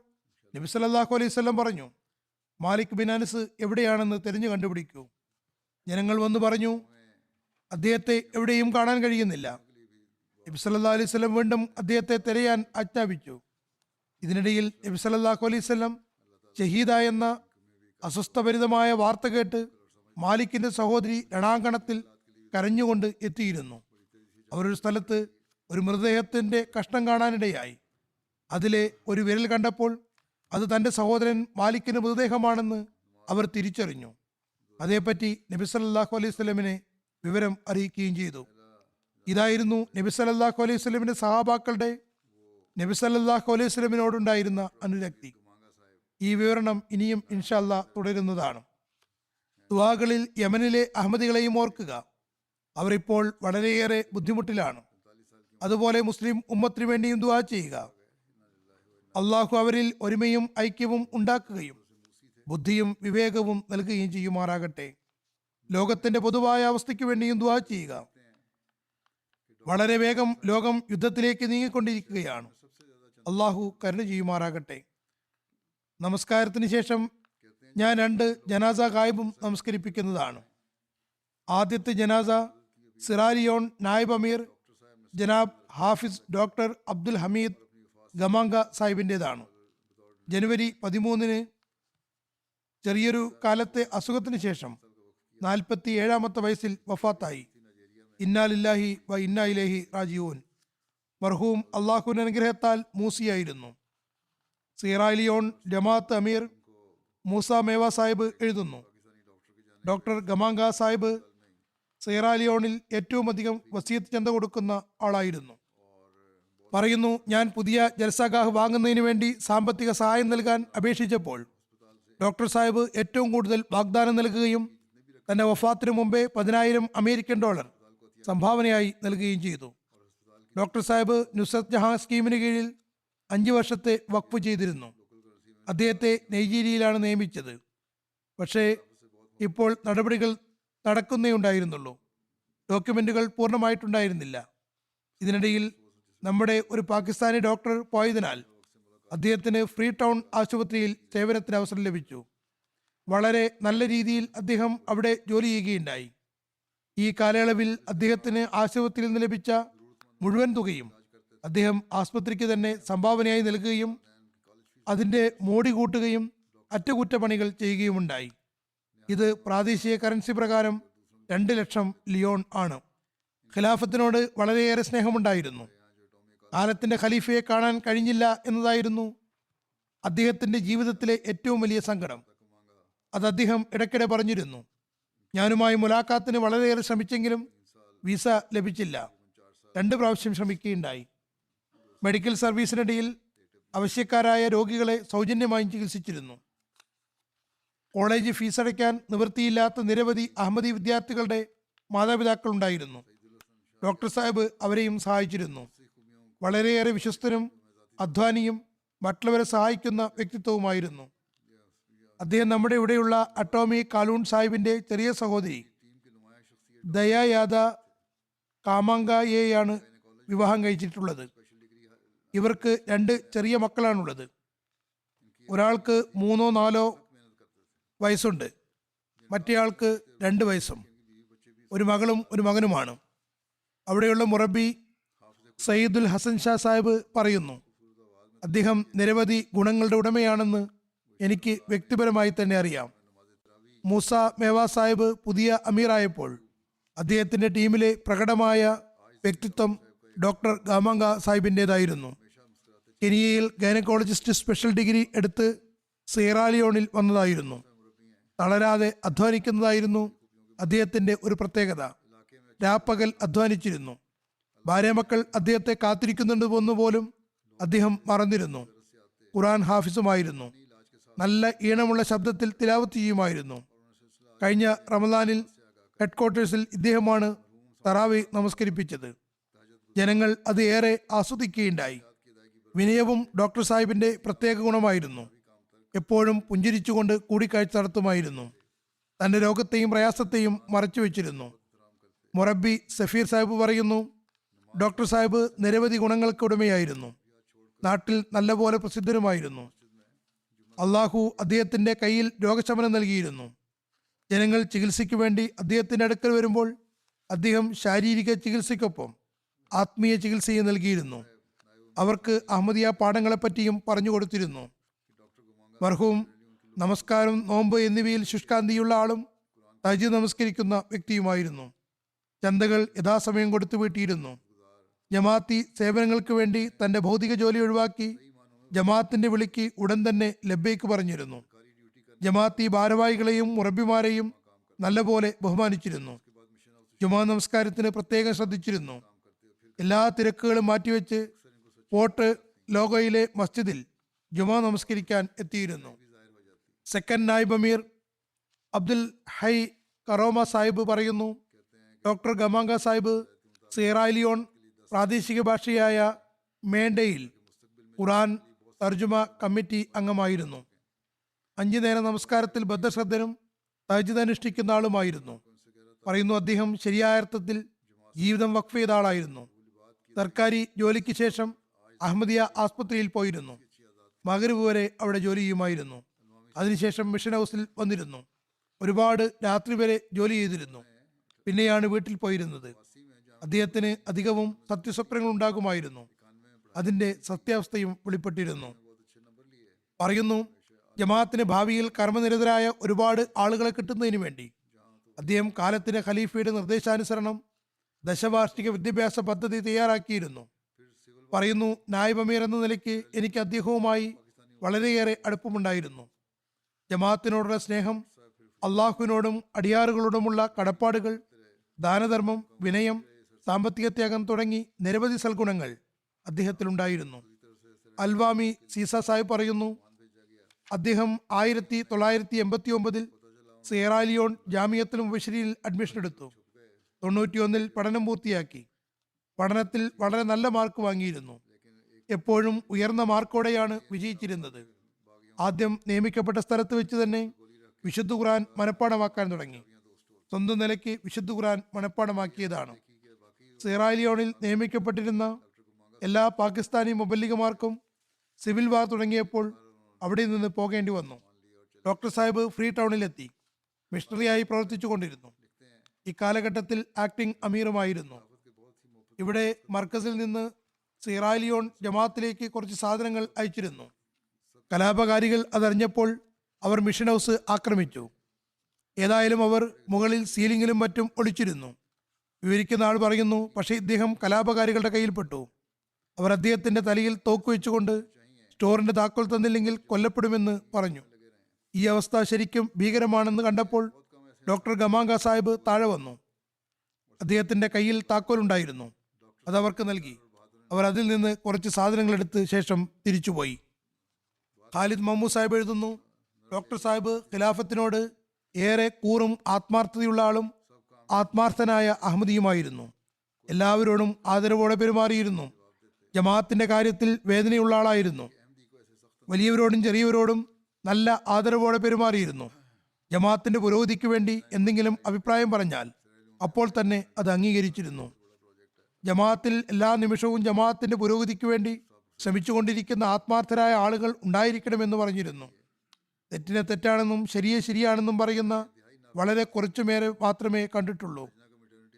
നബി സല്ലല്ലാഹു അലൈഹി വസല്ലം പറഞ്ഞു, മാലിക് ബിൻ അനസ് എവിടെയാണെന്ന് തിരഞ്ഞു കണ്ടുപിടിക്കൂ. ജനങ്ങൾ വന്ന് പറഞ്ഞു, അദ്ദേഹത്തെ എവിടെയും കാണാൻ കഴിയുന്നില്ല. നബി സല്ലല്ലാഹു അലൈഹി വസല്ലം വീണ്ടും അദ്ദേഹത്തെ തിരയാൻ ആജ്ഞാപിച്ചു. ഇതിനിടയിൽ നബി സല്ലല്ലാഹു അലൈഹി വസല്ലം ഷഹീദായെന്ന അസ്വസ്ഥഭരിതമായ വാർത്ത കേട്ട് മാലിക്കിന്റെ സഹോദരി രണാങ്കണത്തിൽ കരഞ്ഞുകൊണ്ട് എത്തിയിരുന്നു. അവരൊരു സ്ഥലത്ത് ഒരു മൃതദേഹത്തിന്റെ കഷ്ണം കാണാനിടയായി. അതിലെ ഒരു വിരൽ കണ്ടപ്പോൾ അത് തന്റെ സഹോദരൻ മാലിക്കിന്റെ മൃതദേഹമാണെന്ന് അവർ തിരിച്ചറിഞ്ഞു. അതേപ്പറ്റി നബി സല്ലല്ലാഹു അലൈഹി വസല്ലമിനെ വിവരം അറിയിക്കുകയും ചെയ്തു. ഇതായിരുന്നു നബി സല്ലല്ലാഹു അലൈഹി വസല്ലമിന്റെ സഹാബാക്കളുടെ നബി സല്ലല്ലാഹു അലൈഹി വസല്ലമിനോടുണ്ടായിരുന്ന അനുരക്തി. ഈ വിവരണം ഇനിയും ഇൻഷാ അല്ലാഹ് തുടരുന്നതാണ്. ദുആകളിൽ യമനിലെ അഹമ്മദികളെയും ഓർക്കുക. അവർ ഇപ്പോൾ വളരെയേറെ ബുദ്ധിമുട്ടിലാണ്. അതുപോലെ മുസ്ലിം ഉമ്മത്തിന് വേണ്ടിയും ദുആ ചെയ്യുക. അള്ളാഹു അവരിൽ ഒരുമയും ഐക്യവും ഉണ്ടാക്കുകയും ബുദ്ധിയും വിവേകവും നൽകുകയും ചെയ്യുമാറാകട്ടെ. ലോകത്തിന്റെ പൊതുവായ അവസ്ഥയ്ക്ക് വേണ്ടിയും ദുആ ചെയ്യുക. വളരെ വേഗം ലോകം യുദ്ധത്തിലേക്ക് നീങ്ങിക്കൊണ്ടിരിക്കുകയാണ്. അള്ളാഹു കരുണ ചെയ്യുമാറാകട്ടെ. നമസ്കാരത്തിന് ശേഷം ഞാൻ 2 ജനാസ ഗായിബും നമസ്കരിപ്പിക്കുന്നതാണ്. ആദ്യത്തെ ജനാസ സിറാലിയോൺ നായിബ് അമീർ ജനാബ് ഹാഫിസ് ഡോക്ടർ അബ്ദുൽ ഹമീദ് ഗമാങ്ക സാഹിബിൻ്റെതാണ്. ജനുവരി 13-ന് ചെറിയൊരു കാലത്തെ അസുഖത്തിന് ശേഷം 47-ാമത്തെ വയസ്സിൽ വഫാത്തായി. ഇന്നാ ലില്ലാഹി വ ഇന്നാ ഇലൈഹി റാജിഊൻ. മർഹൂം അള്ളാഹുവിന്റെ അനുഗ്രഹത്താൽ മൂസിയായിരുന്നു. സിറാലിയോൺ ജമാഅത്ത് അമീർ മൂസ മേവ സാഹിബ് എഴുതുന്നു, ഡോക്ടർ ഗമാങ്ക സാഹിബ് സിറാലിയോണിൽ ഏറ്റവും അധികം വസീയത്ത് ചന്ത കൊടുക്കുന്ന ആളായിരുന്നു. പറയുന്നു, ഞാൻ പുതിയ ജൽസാഗാഹ് വാങ്ങുന്നതിന് വേണ്ടി സാമ്പത്തിക സഹായം നൽകാൻ അപേക്ഷിച്ചപ്പോൾ ഡോക്ടർ സാഹിബ് ഏറ്റവും കൂടുതൽ വാഗ്ദാനം നൽകുകയും തന്റെ വഫാത്തിന് മുമ്പേ 10,000 അമേരിക്കൻ ഡോളർ സംഭാവനയായി നൽകുകയും ചെയ്തു. ഡോക്ടർ സാഹിബ് നുസ്രത് ജഹാൻ സ്കീമിന് കീഴിൽ 5 വർഷത്തെ വഖഫ് ചെയ്തിരുന്നു. അദ്ദേഹത്തെ നൈജീരിയയിലാണ് നിയമിച്ചത്. പക്ഷേ ഇപ്പോൾ നടപടികൾ നടക്കുന്നേ ഉണ്ടായിരുന്നുള്ളൂ. ഡോക്യുമെന്റുകൾ പൂർണ്ണമായിട്ടുണ്ടായിരുന്നില്ല. ഇതിനിടയിൽ നമ്മുടെ ഒരു പാകിസ്ഥാനി ഡോക്ടർ പോയതിനാൽ അദ്ദേഹത്തിന് ഫ്രീ ടൗൺ ആശുപത്രിയിൽ സേവനത്തിന് അവസരം ലഭിച്ചു. വളരെ നല്ല രീതിയിൽ അദ്ദേഹം അവിടെ ജോലി ചെയ്യുകയുണ്ടായി. ഈ കാലയളവിൽ അദ്ദേഹത്തിന് ആശുപത്രിയിൽ നിന്ന് ലഭിച്ച മുഴുവൻ തുകയും അദ്ദേഹം ആശുപത്രിക്ക് തന്നെ സംഭാവനയായി നൽകുകയും അതിൻ്റെ മോടി കൂട്ടുകയും അറ്റകുറ്റപ്പണികൾ ചെയ്യുകയുമുണ്ടായി. ഇത് പ്രാദേശിക കറൻസി പ്രകാരം 2 ലക്ഷം ലിയോൺ ആണ്. ഖിലാഫത്തിനോട് വളരെയേറെ സ്നേഹമുണ്ടായിരുന്നു. കാലത്തിന്റെ ഖലീഫയെ കാണാൻ കഴിഞ്ഞില്ല എന്നതായിരുന്നു അദ്ദേഹത്തിന്റെ ജീവിതത്തിലെ ഏറ്റവും വലിയ സങ്കടം. അത് അദ്ദേഹം ഇടയ്ക്കിടെ പറഞ്ഞിരുന്നു. ഞാനുമായി മുലാഖാത്തിന് വളരെയേറെ ശ്രമിച്ചെങ്കിലും വിസ ലഭിച്ചില്ല. 2 പ്രാവശ്യം ശ്രമിക്കുകയുണ്ടായി. മെഡിക്കൽ സർവീസിനിടയിൽ ആവശ്യക്കാരായ രോഗികളെ സൗജന്യമായും ചികിത്സിച്ചിരുന്നു. കോളേജ് ഫീസ് അടയ്ക്കാൻ നിവൃത്തിയില്ലാത്ത നിരവധി അഹമ്മദി വിദ്യാർത്ഥികളുടെ മാതാപിതാക്കൾ ഉണ്ടായിരുന്നു. ഡോക്ടർ സാഹിബ് അവരെയും സഹായിച്ചിരുന്നു. വളരെയേറെ വിശ്വസ്തനും അധ്വാനിയും മറ്റുള്ളവരെ സഹായിക്കുന്ന വ്യക്തിത്വവുമായിരുന്നു. അദ്ദേഹം നമ്മുടെ ഇവിടെയുള്ള അട്ടോമി കാലൂൺ സാഹിബിന്റെ ചെറിയ സഹോദരി ദയായാദ കാമാങ്കയെയാണ് വിവാഹം കഴിച്ചിട്ടുള്ളത്. ഇവർക്ക് 2 ചെറിയ മക്കളാണുള്ളത്. ഒരാൾക്ക് 3-4 വയസ്സുണ്ട്, മറ്റേയാൾക്ക് 2 വയസ്സും. ഒരു മകളും ഒരു മകനുമാണ്. അവിടെയുള്ള മുറബി സയ്യിദുൽ ഹസൻ ഷാ സാഹിബ് പറയുന്നു, അദ്ദേഹം നിരവധി ഗുണങ്ങളുടെ ഉടമയാണെന്ന് എനിക്ക് വ്യക്തിപരമായി തന്നെ അറിയാം. മൂസ മേവ സാഹിബ് പുതിയ അമീറായപ്പോൾ അദ്ദേഹത്തിന്റെ ടീമിലെ പ്രകടമായ വ്യക്തിത്വം ഡോക്ടർ ഗമാങ്ക സാഹിബിൻ്റെതായിരുന്നു. കെനിയയിൽ ഗൈനക്കോളജിസ്റ്റ് സ്പെഷ്യൽ ഡിഗ്രി എടുത്ത് സിറാലിയോണിൽ വന്നതായിരുന്നു. തളരാതെ അധ്വാനിക്കുന്നതായിരുന്നു അദ്ദേഹത്തിന്റെ ഒരു പ്രത്യേകത. രാപ്പകൽ അധ്വാനിച്ചിരുന്നു. ഭാര്യമക്കൾ അദ്ദേഹത്തെ കാത്തിരിക്കുന്നുണ്ടെന്ന് പോലും അദ്ദേഹം മറന്നിരുന്നു. ഖുർആൻ ഹാഫിസുമായിരുന്നു. നല്ല ഈണമുള്ള ശബ്ദത്തിൽ തിലാവത്ത് ചെയ്യുമായിരുന്നു. കഴിഞ്ഞ റമദാനിൽ ഹെഡ്ക്വാർട്ടേഴ്സിൽ ഇദ്ദേഹമാണ് തറാവി നമസ്കരിപ്പിച്ചത്. ജനങ്ങൾ അത് ഏറെ ആസ്വദിക്കുകയുണ്ടായി. വിനയവും ഡോക്ടർ സാഹിബിന്റെ പ്രത്യേക ഗുണമായിരുന്നു. എപ്പോഴും പുഞ്ചിരിച്ചുകൊണ്ട് കൂടിക്കാഴ്ച നടത്തുമായിരുന്നു. തന്റെ രോഗത്തെയും പ്രയാസത്തെയും മറച്ചു വെച്ചിരുന്നു. മുറബി സഫീർ സാഹിബ് പറയുന്നു, ഡോക്ടർ സാഹിബ് നിരവധി ഗുണങ്ങൾക്ക് ഉടമയായിരുന്നു. നാട്ടിൽ നല്ലപോലെ പ്രസിദ്ധരുമായിരുന്നു. അള്ളാഹു അദ്ദേഹത്തിന്റെ കയ്യിൽ രോഗശമനം നൽകിയിരുന്നു. ജനങ്ങൾ ചികിത്സയ്ക്ക് വേണ്ടി അദ്ദേഹത്തിന്റെ അടുക്കൽ വരുമ്പോൾ അദ്ദേഹം ശാരീരിക ചികിത്സയ്ക്കൊപ്പം ആത്മീയ ചികിത്സയും നൽകിയിരുന്നു. അവർക്ക് അഹമ്മദിയ പാഠങ്ങളെപ്പറ്റിയും പറഞ്ഞു കൊടുത്തിരുന്നു. മർഹൂം നമസ്കാരം, നോമ്പ് എന്നിവയിൽ ശുഷ്കാന്തിയുള്ള ആളും തഹജ്ജുദ് നമസ്കരിക്കുന്ന വ്യക്തിയുമായിരുന്നു. ചന്തകൾ യഥാസമയം കൊടുത്തു വീട്ടിയിരുന്നു. ജമാഅത്തി സേവനങ്ങൾക്ക് വേണ്ടി തന്റെ ഭൗതിക ജോലി ഒഴിവാക്കി ജമാഅത്തിന്റെ വിളിക്ക് ഉടൻ തന്നെ ലബ്ബൈക്ക് പറഞ്ഞിരുന്നു. ജമാഅത്തി ഭാരവാഹികളെയും മുറബിമാരെയും നല്ലപോലെ ബഹുമാനിച്ചിരുന്നു. ജുമാ നമസ്കാരത്തിന് പ്രത്യേകം ശ്രദ്ധിച്ചിരുന്നു. എല്ലാ തിരക്കുകളും മാറ്റിവെച്ച് പോർട്ട് ലോഗോയിലെ മസ്ജിദിൽ ജുമാ നമസ്കരിക്കാൻ എത്തിയിരുന്നു. സെക്കൻഡ് നായിബ് അമീർ അബ്ദുൽ ഹൈ കറോമ സാഹിബ് പറയുന്നു, ഡോക്ടർ ഗമാങ്ക സാഹിബ് സിയറാലിയോൺ പ്രാദേശിക ഭാഷയായ മേണ്ടയിൽ ഖുറാൻ തർജുമ കമ്മിറ്റി അംഗമായിരുന്നു. 5 നേര നമസ്കാരത്തിൽ ബദ്ധശ്രദ്ധനും തഹജ്ജുദ് അനുഷ്ഠിക്കുന്ന ആളുമായിരുന്നു. പറയുന്നു, അദ്ദേഹം ശരിയായ അർത്ഥത്തിൽ ജീവിതം വഖഫ് ചെയ്ത ആളായിരുന്നു. സർക്കാരി ജോലിക്ക് ശേഷം അഹമ്മദിയ ആസ്പത്രിയിൽ പോയിരുന്നു. മഗ്‌രിബ് വരെ അവിടെ ജോലി ചെയ്യുമായിരുന്നു. അതിനുശേഷം മിഷൻ ഹൗസിൽ വന്നിരുന്നു. ഒരുപാട് രാത്രി വരെ ജോലി ചെയ്തിരുന്നു. പിന്നെയാണ് വീട്ടിൽ പോയിരുന്നത്. അദ്ദേഹത്തിന് അധികവും സത്യസ്വപ്നങ്ങൾ ഉണ്ടാകുമായിരുന്നു. അതിന്റെ സത്യാവസ്ഥയും വെളിപ്പെട്ടിരുന്നു. പറയുന്നു, ജമാഅത്തിന് ഭാവിയിൽ കർമ്മനിരതരായ ഒരുപാട് ആളുകളെ കിട്ടുന്നതിന് വേണ്ടി അദ്ദേഹം കാലത്തിന്റെ ഖലീഫയുടെ നിർദ്ദേശാനുസരണം ദശവാർഷിക വിദ്യാഭ്യാസ പദ്ധതി തയ്യാറാക്കിയിരുന്നു. പറയുന്നു, നായിബ് അമീർ എന്ന നിലയ്ക്ക് എനിക്ക് അദ്ദേഹവുമായി വളരെയേറെ അടുപ്പമുണ്ടായിരുന്നു. ജമാഅത്തിനോടുള്ള സ്നേഹം, അള്ളാഹുവിനോടും അടിയാറുകളോടുമുള്ള കടപ്പാടുകൾ, ദാനധർമ്മം, വിനയം, സാമ്പത്തിക ത്യാഗം തുടങ്ങി നിരവധി സൽഗുണങ്ങൾ അദ്ദേഹത്തിലുണ്ടായിരുന്നു. അൽവാമി സീസ സാഹിബ് പറയുന്നു, അദ്ദേഹം 1989 സിയറാലിയോൺ ജാമിയത്തുൽ മുബശ്ശിരിൽ അഡ്മിഷൻ എടുത്തു. 91 പഠനം പൂർത്തിയാക്കി. പഠനത്തിൽ വളരെ നല്ല മാർക്ക് വാങ്ങിയിരുന്നു. എപ്പോഴും ഉയർന്ന മാർക്കോടെയാണ് വിജയിച്ചിരുന്നത്. ആദ്യം നിയമിക്കപ്പെട്ട സ്ഥലത്ത് വെച്ച് തന്നെ വിശുദ്ധ ഖുർആൻ മനഃപ്പാഠമാക്കാൻ തുടങ്ങി. സ്വന്തം നിലയ്ക്ക് വിശുദ്ധ ഖുർആൻ മനഃപ്പാഠമാക്കിയതാണ്. സിയറാലിയോണിൽ നിയമിക്കപ്പെട്ടിരുന്ന എല്ലാ പാകിസ്ഥാനി മുബല്ലിഗമാർക്കും സിവിൽ വാർ തുടങ്ങിയപ്പോൾ അവിടെ നിന്ന് പോകേണ്ടി വന്നു. ഡോക്ടർ സാഹിബ് ഫ്രീ ടൗണിലെത്തി. മിഷണറിയായി പ്രവർത്തിച്ചു കൊണ്ടിരുന്നു. ഇക്കാലഘട്ടത്തിൽ ആക്ടിംഗ് അമീറുമായിരുന്നു. ഇവിടെ മർക്കസിൽ നിന്ന് സിയറാലിയോൺ ജമാഅത്തിലേക്ക് കുറച്ച് സാധനങ്ങൾ അയച്ചിരുന്നു. കലാപകാരികൾ അതറിഞ്ഞപ്പോൾ അവർ മിഷൻ ഹൗസ് ആക്രമിച്ചു. ഏതായാലും അവർ മുകളിൽ സീലിംഗിലും മറ്റും ഒളിച്ചിരുന്നു. വിവരിക്കുന്ന ആൾ പറയുന്നു, പക്ഷേ ഇദ്ദേഹം കലാപകാരികളുടെ കയ്യിൽപ്പെട്ടു. അവർ അദ്ദേഹത്തിന്റെ തലയിൽ തോക്ക് വെച്ചുകൊണ്ട് സ്റ്റോറിന്റെ താക്കോൽ തന്നില്ലെങ്കിൽ കൊല്ലപ്പെടുമെന്ന് പറഞ്ഞു. ഈ അവസ്ഥ ശരിക്കും ഭീകരമാണെന്ന് കണ്ടപ്പോൾ ഡോക്ടർ ഗമാങ്ക സാഹിബ് താഴെ വന്നു. അദ്ദേഹത്തിന്റെ കയ്യിൽ താക്കോൽ ഉണ്ടായിരുന്നു. അത് അവർക്ക് നൽകി. അവർ അതിൽ നിന്ന് കുറച്ച് സാധനങ്ങൾ എടുത്ത് ശേഷം തിരിച്ചുപോയി. ഖാലിദ് മമ്മൂ സാഹിബ് എഴുതുന്നു, ഡോക്ടർ സാഹിബ് ഖിലാഫത്തിനോട് ഏറെ കൂറും ആത്മാർത്ഥതയുള്ള ആളും ആത്മാർത്ഥനായ അഹമ്മദിയുമായിരുന്നു. എല്ലാവരോടും ആദരവോടെ പെരുമാറിയിരുന്നു. ജമാഅത്തിന്റെ കാര്യത്തിൽ വേദനയുള്ള ആളായിരുന്നു. വലിയവരോടും ചെറിയവരോടും നല്ല ആദരവോടെ പെരുമാറിയിരുന്നു. ജമാഅത്തിന്റെ പുരോഗതിക്ക് വേണ്ടി എന്തെങ്കിലും അഭിപ്രായം പറഞ്ഞാൽ അപ്പോൾ തന്നെ അത് അംഗീകരിച്ചിരുന്നു. ജമാഅത്തിൽ എല്ലാ നിമിഷവും ജമാഅത്തിന്റെ പുരോഗതിക്ക് വേണ്ടി ശ്രമിച്ചുകൊണ്ടിരിക്കുന്ന ആത്മാർത്ഥരായ ആളുകൾ ഉണ്ടായിരിക്കണമെന്ന് പറഞ്ഞിരുന്നു. തെറ്റിനെ തെറ്റാണെന്നും ശരിയെ ശരിയാണെന്നും പറയുന്ന വളരെ കുറച്ചുപേരെ മാത്രമേ കണ്ടിട്ടുള്ളൂ.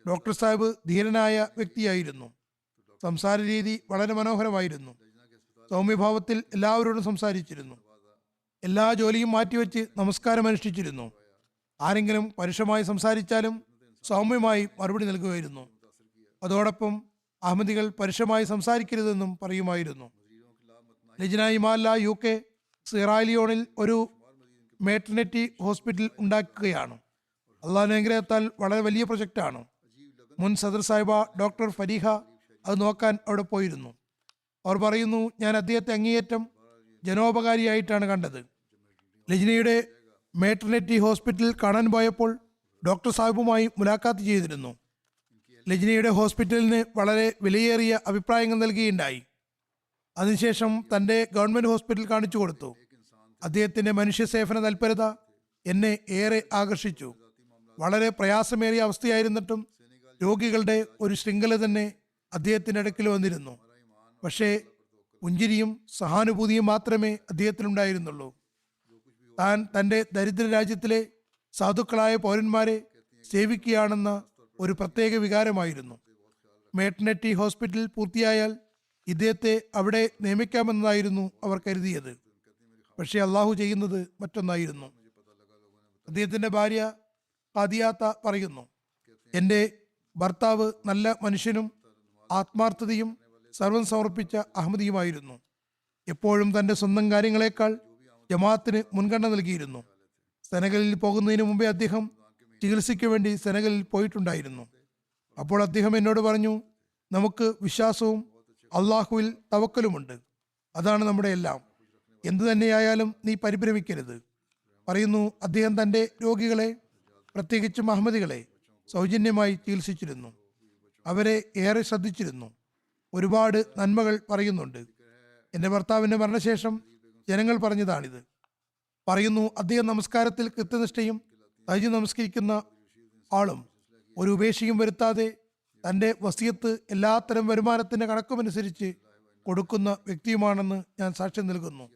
ഡോക്ടർ സാഹിബ് ധീരനായ വ്യക്തിയായിരുന്നു. സംസാര രീതി വളരെ മനോഹരമായിരുന്നു. സൗമ്യഭാവത്തിൽ എല്ലാവരോടും സംസാരിച്ചിരുന്നു. എല്ലാ ജോലിയും മാറ്റിവെച്ച് നമസ്കാരം അനുഷ്ഠിച്ചിരുന്നു. ആരെങ്കിലും പരുഷമായി സംസാരിച്ചാലും സൗമ്യമായി മറുപടി നൽകുമായിരുന്നു. അതോടൊപ്പം അഹമ്മദികൾ പരുഷമായി സംസാരിക്കരുതെന്നും പറയുമായിരുന്നു. ലജ്ന ഇമാല്ല UK സിയറാലിയോണിൽ ഒരു മേറ്റർനിറ്റി ഹോസ്പിറ്റൽ ഉണ്ടാക്കുകയാണ്. അള്ളാഹുവിന്റെ അനുഗ്രഹത്താൽ വളരെ വലിയ പ്രൊജക്റ്റാണ്. മുൻ സദർ സാഹിബ ഡോക്ടർ ഫരീഹ അത് നോക്കാൻ അവിടെ പോയിരുന്നു. അവർ പറയുന്നു, ഞാൻ അദ്ദേഹത്തെ അങ്ങേയറ്റം ജനോപകാരിയായിട്ടാണ് കണ്ടത്. ലജ്നയുടെ മേറ്റർനിറ്റി ഹോസ്പിറ്റൽ കാണാൻ പോയപ്പോൾ ഡോക്ടർ സാഹിബുമായി മുലാഖാത്ത് ചെയ്തിരുന്നു. ലജ്നയുടെ ഹോസ്പിറ്റലിന് വളരെ വിലയേറിയ അഭിപ്രായങ്ങൾ നൽകിയുണ്ടായി. അതിനുശേഷം തൻ്റെ ഗവൺമെൻറ് ഹോസ്പിറ്റൽ കാണിച്ചു കൊടുത്തു. അദ്ദേഹത്തിൻ്റെ മനുഷ്യ സേവന തൽപരത എന്നെ ഏറെ ആകർഷിച്ചു. വളരെ പ്രയാസമേറിയ അവസ്ഥയായിരുന്നിട്ടും രോഗികളുടെ ഒരു ശൃംഖല തന്നെ അദ്ദേഹത്തിൻ്റെ അടുക്കൽ വന്നിരുന്നു. പക്ഷേ പുഞ്ചിരിയും സഹാനുഭൂതിയും മാത്രമേ അദ്ദേഹത്തിനുണ്ടായിരുന്നുള്ളൂ. താൻ തൻ്റെ ദരിദ്ര രാജ്യത്തിലെ സാധുക്കളായ പൗരന്മാരെ സേവിക്കുകയാണെന്ന ഒരു പ്രത്യേക വികാരമായിരുന്നു. മേറ്റർനിറ്റി ഹോസ്പിറ്റൽ പൂർത്തിയായാൽ ഇദ്ദേഹത്തെ അവിടെ നിയമിക്കാമെന്നതായിരുന്നു അവർ കരുതിയത്. പക്ഷേ അള്ളാഹു ചെയ്യുന്നത് മറ്റൊന്നായിരുന്നു. അദ്ദേഹത്തിൻ്റെ ഭാര്യ ഖാദിയാത്ത പറയുന്നു, എൻ്റെ ഭർത്താവ് നല്ല മനുഷ്യനും ആത്മാർത്ഥതയും സർവം സമർപ്പിച്ച അഹമ്മദിയുമായിരുന്നു. എപ്പോഴും തൻ്റെ സ്വന്തം കാര്യങ്ങളെക്കാൾ ജമാഅത്തിന് മുൻഗണന നൽകിയിരുന്നു. സെനഗലിൽ പോകുന്നതിന് മുമ്പേ അദ്ദേഹം ചികിത്സയ്ക്ക് വേണ്ടി സെനഗലിൽ പോയിട്ടുണ്ടായിരുന്നു. അപ്പോൾ അദ്ദേഹം എന്നോട് പറഞ്ഞു, നമുക്ക് വിശ്വാസവും അള്ളാഹുവിൽ തവക്കലുമുണ്ട്, അതാണ് നമ്മുടെ എല്ലാം. എന്തു തന്നെയായാലും നീ പരിഭ്രമിക്കരുത്. പറയുന്നു, അദ്ദേഹം തൻ്റെ രോഗികളെ, പ്രത്യേകിച്ച് അഹമ്മദികളെ സൗജന്യമായി ചികിത്സിച്ചിരുന്നു. അവരെ ഏറെ ശ്രദ്ധിച്ചിരുന്നു. ഒരുപാട് നന്മകൾ പറയുന്നുണ്ട്. എൻ്റെ ഭർത്താവിൻ്റെ മരണശേഷം ജനങ്ങൾ പറഞ്ഞതാണിത്. പറയുന്നു, അദ്ദേഹം നമസ്കാരത്തിൽ കൃത്യനിഷ്ഠയും തഹജ്ജുദ് നമസ്കരിക്കുന്ന ആളും ഒരു ഉപേക്ഷയും വരുത്താതെ തൻ്റെ വസിയത്ത് എല്ലാത്തരം വരുമാനത്തിൻ്റെ കണക്കുമനുസരിച്ച് കൊടുക്കുന്ന വ്യക്തിയുമാണെന്ന് ഞാൻ സാക്ഷ്യം നൽകുന്നു.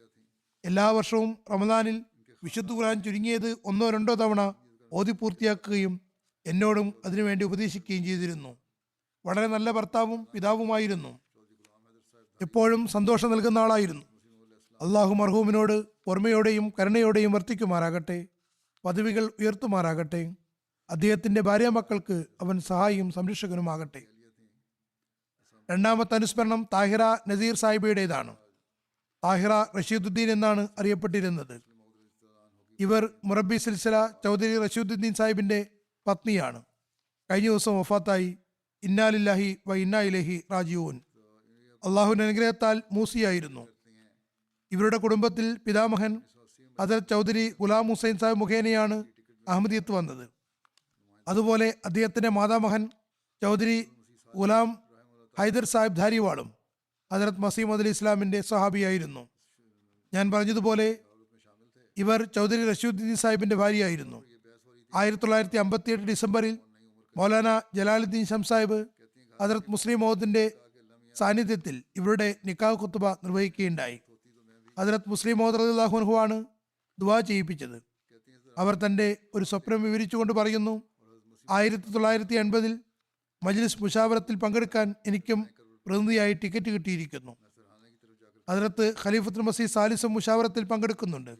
എല്ലാ വർഷവും റമദാനിൽ വിശുദ്ധ ഖുർആൻ ചുരുങ്ങിയത് 1-2 തവണ ഓതി പൂർത്തിയാക്കുകയും എന്നോടും അതിനുവേണ്ടി ഉപദേശിക്കുകയും ചെയ്തിരുന്നു. വളരെ നല്ല ഭർത്താവും പിതാവുമായിരുന്നു. എപ്പോഴും സന്തോഷം നൽകുന്ന ആളായിരുന്നു. അള്ളാഹു മർഹൂമിനോട് ഓർമ്മയോടെയും കരുണയോടെയും വർത്തിക്കുമാറാകട്ടെ, പദവികൾ ഉയർത്തുമാറാകട്ടെ. അദ്ദേഹത്തിൻ്റെ ഭാര്യാമക്കൾക്ക് അവൻ സഹായിയും സംരക്ഷകനുമാകട്ടെ. രണ്ടാമത്തെ അനുസ്മരണം താഹിറ നസീർ സാഹിബയുടേതാണ്. താഹിറ റഷീദുദ്ദീൻ എന്നാണ് അറിയപ്പെട്ടിരുന്നത്. ഇവർ മുറബി സിൽസില ചൗധരി റഷീദുദ്ദീൻ സാഹിബിൻ്റെ പത്നിയാണ്. കഴിഞ്ഞ ദിവസം വഫാത്തായി. ഇന്നാലില്ലാഹി വ ഇന്നാ ഇലൈഹി റാജിഊൻ. അള്ളാഹുവിൻ്റെ അനുഗ്രഹത്താൽ മൂസിയായിരുന്നു. ഇവരുടെ കുടുംബത്തിൽ പിതാമഹൻ ഹദരത്ത് ചൗധരി ഗുലാം ഹുസൈൻ സാഹിബ് മുഖേനയാണ് അഹമ്മദിയത്ത് വന്നത്. അതുപോലെ അദ്ദേഹത്തിൻ്റെ മാതാമഹൻ ചൗധരി ഗുലാം ഹൈദർ സാഹിബ് ധാരിവാളും ഹദരത്ത് മസീമദ് അലി ഇസ്ലാമിൻ്റെ സഹാബിയായിരുന്നു. ഞാൻ പറഞ്ഞതുപോലെ ഇവർ ചൗധരി റഷീദുദ്ദീൻ സാഹിബിൻ്റെ ഭാര്യയായിരുന്നു. 1958 ഡിസംബറിൽ മൗലാന ജലാലുദ്ദീൻ ഷം സാഹിബ് ഹദരത്ത് മുസ്ലിം മൗദിൻ്റെ സാന്നിധ്യത്തിൽ ഇവരുടെ നിക്കാഹ് ഖുത്ബ നിർവഹിക്കുകയുണ്ടായി. ഹദരത്ത് മുസ്ലിം മൗദ് റളിയല്ലാഹു അൻഹു ആണ് ദുആ ചെയ്യിപ്പിച്ചത്. അവർ തൻ്റെ ഒരു സ്വപ്നം വിവരിച്ചുകൊണ്ട് പറയുന്നു, 1980 മജ്ലിസ് മുഷാവറത്തിൽ പങ്കെടുക്കാൻ എനിക്കും പ്രതിനിധിയായി ടിക്കറ്റ് കിട്ടിയിരിക്കുന്നു. ഹദരത്ത് ഖലീഫത്തുൽ മസീഹ് സാലിസും മുഷാവറത്തിൽ പങ്കെടുക്കുന്നുണ്ട്.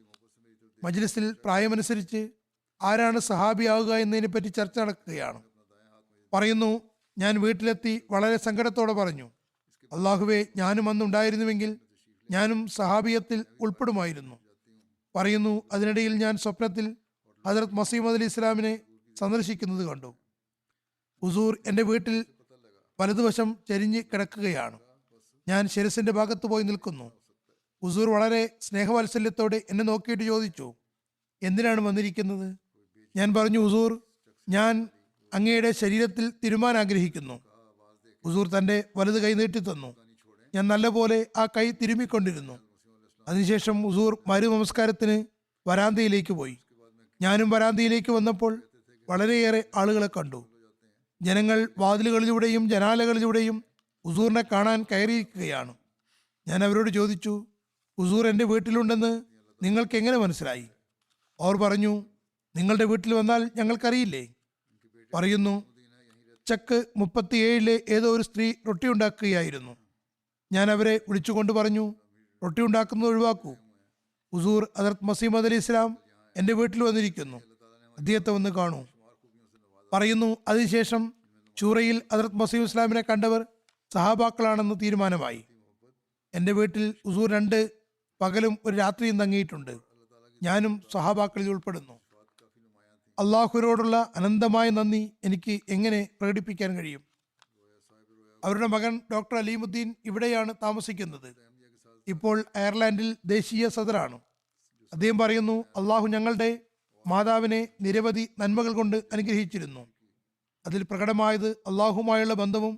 മജ്ലിസിൽ പ്രായമനുസരിച്ച് ആരാണ് സഹാബിയാവുക എന്നതിനെപ്പറ്റി ചർച്ച നടക്കുകയാണ്. പറയുന്നു, ഞാൻ വീട്ടിലെത്തി വളരെ സങ്കടത്തോടെ പറഞ്ഞു, അള്ളാഹുവെ, ഞാനും അന്നുണ്ടായിരുന്നുവെങ്കിൽ ഞാനും സഹാബിയത്തിൽ ഉൾപ്പെടുമായിരുന്നു. പറയുന്നു, അതിനിടയിൽ ഞാൻ സ്വപ്നത്തിൽ ഹദരത്ത് മസീമദ് അലി ഇസ്ലാമിനെ സന്ദർശിക്കുന്നത് കണ്ടു. ഹുസൂർ എൻ്റെ വീട്ടിൽ വലതുവശം ചെരിഞ്ഞ് കിടക്കുകയാണ്. ഞാൻ ശിരസിൻ്റെ ഭാഗത്ത് പോയി നിൽക്കുന്നു. ഹുസൂർ വളരെ സ്നേഹവാത്സല്യത്തോടെ എന്നെ നോക്കിയിട്ട് ചോദിച്ചു, എന്തിനാണ് വന്നിരിക്കുന്നത്? ഞാൻ പറഞ്ഞു, ഹുസൂർ, ഞാൻ അങ്ങയുടെ ശരീരത്തിൽ തിരുമാൻ ആഗ്രഹിക്കുന്നു. ഹുസൂർ തൻ്റെ വലത് കൈ നീട്ടി തന്നു. ഞാൻ നല്ലപോലെ ആ കൈ തിരുമ്മിക്കൊണ്ടിരുന്നു. അതിനുശേഷം ഹുസൂർ മരു നമസ്കാരത്തിന് വരാന്തയിലേക്ക് പോയി. ഞാനും വരാന്തയിലേക്ക് വന്നപ്പോൾ വളരെയേറെ ആളുകളെ കണ്ടു. ജനങ്ങൾ വാതിലുകളിലൂടെയും ജനാലകളിലൂടെയും ഹുസൂറിനെ കാണാൻ കയറിയിരിക്കുകയാണ്. ഞാൻ അവരോട് ചോദിച്ചു, ഹുസൂർ എൻ്റെ വീട്ടിലുണ്ടെന്ന് നിങ്ങൾക്ക് എങ്ങനെ മനസ്സിലായി? അവർ പറഞ്ഞു, നിങ്ങളുടെ വീട്ടിൽ വന്നാൽ ഞങ്ങൾക്കറിയില്ലേ? പറയുന്നു, ചക്ക് 37 ഏതോ ഒരു സ്ത്രീ റൊട്ടി ഉണ്ടാക്കുകയായിരുന്നു. ഞാൻ അവരെ വിളിച്ചുകൊണ്ട് പറഞ്ഞു, റൊട്ടി ഉണ്ടാക്കുന്നത് ഒഴിവാക്കൂ. ഹുസൂർ ഹദരത്ത് മസീമദ് അലി ഇസ്ലാം എൻ്റെ വീട്ടിൽ വന്നിരിക്കുന്നു, അദ്ദേഹത്തെ വന്ന് കാണൂ. പറയുന്നു, അതിനുശേഷം ചൂറയിൽ ഹദരത്ത് മസീം ഇസ്ലാമിനെ കണ്ടവർ സഹാബാക്കളാണെന്ന് തീരുമാനമായി. എൻ്റെ വീട്ടിൽ ഹുസൂർ 2 പകലും ഒരു രാത്രിയും തങ്ങിയിട്ടുണ്ട്. ഞാനും സഹാബാക്കളിൽ ഉൾപ്പെടുന്നു. അള്ളാഹുവിനോടുള്ള അനന്തമായ നന്ദി എനിക്ക് എങ്ങനെ പ്രകടിപ്പിക്കാൻ കഴിയും? അവരുടെ മകൻ ഡോക്ടർ അലീമുദ്ദീൻ ഇവിടെയാണ് താമസിക്കുന്നത്. ഇപ്പോൾ അയർലാൻഡിൽ ദേശീയ സദറാണ്. അദ്ദേഹം പറയുന്നു, അള്ളാഹു ഞങ്ങളുടെ മാതാവിനെ നിരവധി നന്മകൾ കൊണ്ട് അനുഗ്രഹിച്ചിരുന്നു. അതിൽ പ്രകടമായത് അള്ളാഹുമായുള്ള ബന്ധവും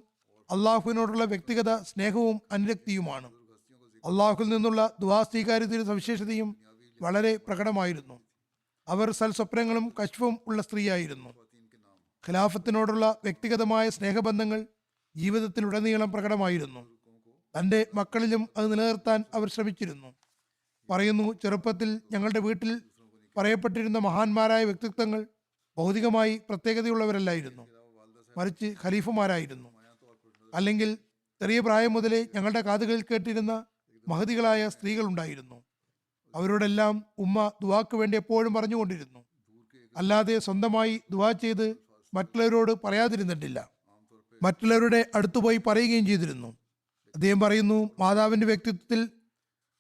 അള്ളാഹുവിനോടുള്ള വ്യക്തിഗത സ്നേഹവും അനുരക്തിയുമാണ്. അള്ളാഹുവിൽ നിന്നുള്ള ദുആ സ്വീകാര്യതയുടെ സവിശേഷതയും വളരെ പ്രകടമായിരുന്നു. അവർ സൽസ്വപ്നങ്ങളും കശ്ഫും ഉള്ള സ്ത്രീയായിരുന്നു. ഖിലാഫത്തിനോടുള്ള വ്യക്തിഗതമായ സ്നേഹബന്ധങ്ങൾ ജീവിതത്തിലുടനീളം പ്രകടമായിരുന്നു. തൻ്റെ മക്കളിലും അത് നിലനിർത്താൻ അവർ ശ്രമിച്ചിരുന്നു. പറയുന്നു, ചെറുപ്പത്തിൽ ഞങ്ങളുടെ വീട്ടിൽ പറയപ്പെട്ടിരുന്ന മഹാന്മാരായ വ്യക്തിത്വങ്ങൾ ഭൗതികമായി പ്രത്യേകതയുള്ളവരല്ലായിരുന്നു, മറിച്ച് ഖലീഫുമാരായിരുന്നു. അല്ലെങ്കിൽ ചെറിയ പ്രായം മുതലേ ഞങ്ങളുടെ കാതുകളിൽ കേട്ടിരുന്ന മഹതികളായ സ്ത്രീകളുണ്ടായിരുന്നു. അവരോടെല്ലാം ഉമ്മ ദുആക്ക് വേണ്ടി എപ്പോഴും പറഞ്ഞുകൊണ്ടിരുന്നു. അല്ലാതെ സ്വന്തമായി ദുആ ചെയ്ത് മറ്റുള്ളവരോട് പറയാതിരുന്നിട്ടില്ല. മറ്റുള്ളവരുടെ അടുത്തുപോയി പറയുകയും ചെയ്തിരുന്നു. അദ്ദേഹം പറയുന്നു, മാതാവിൻ്റെ വ്യക്തിത്വത്തിൽ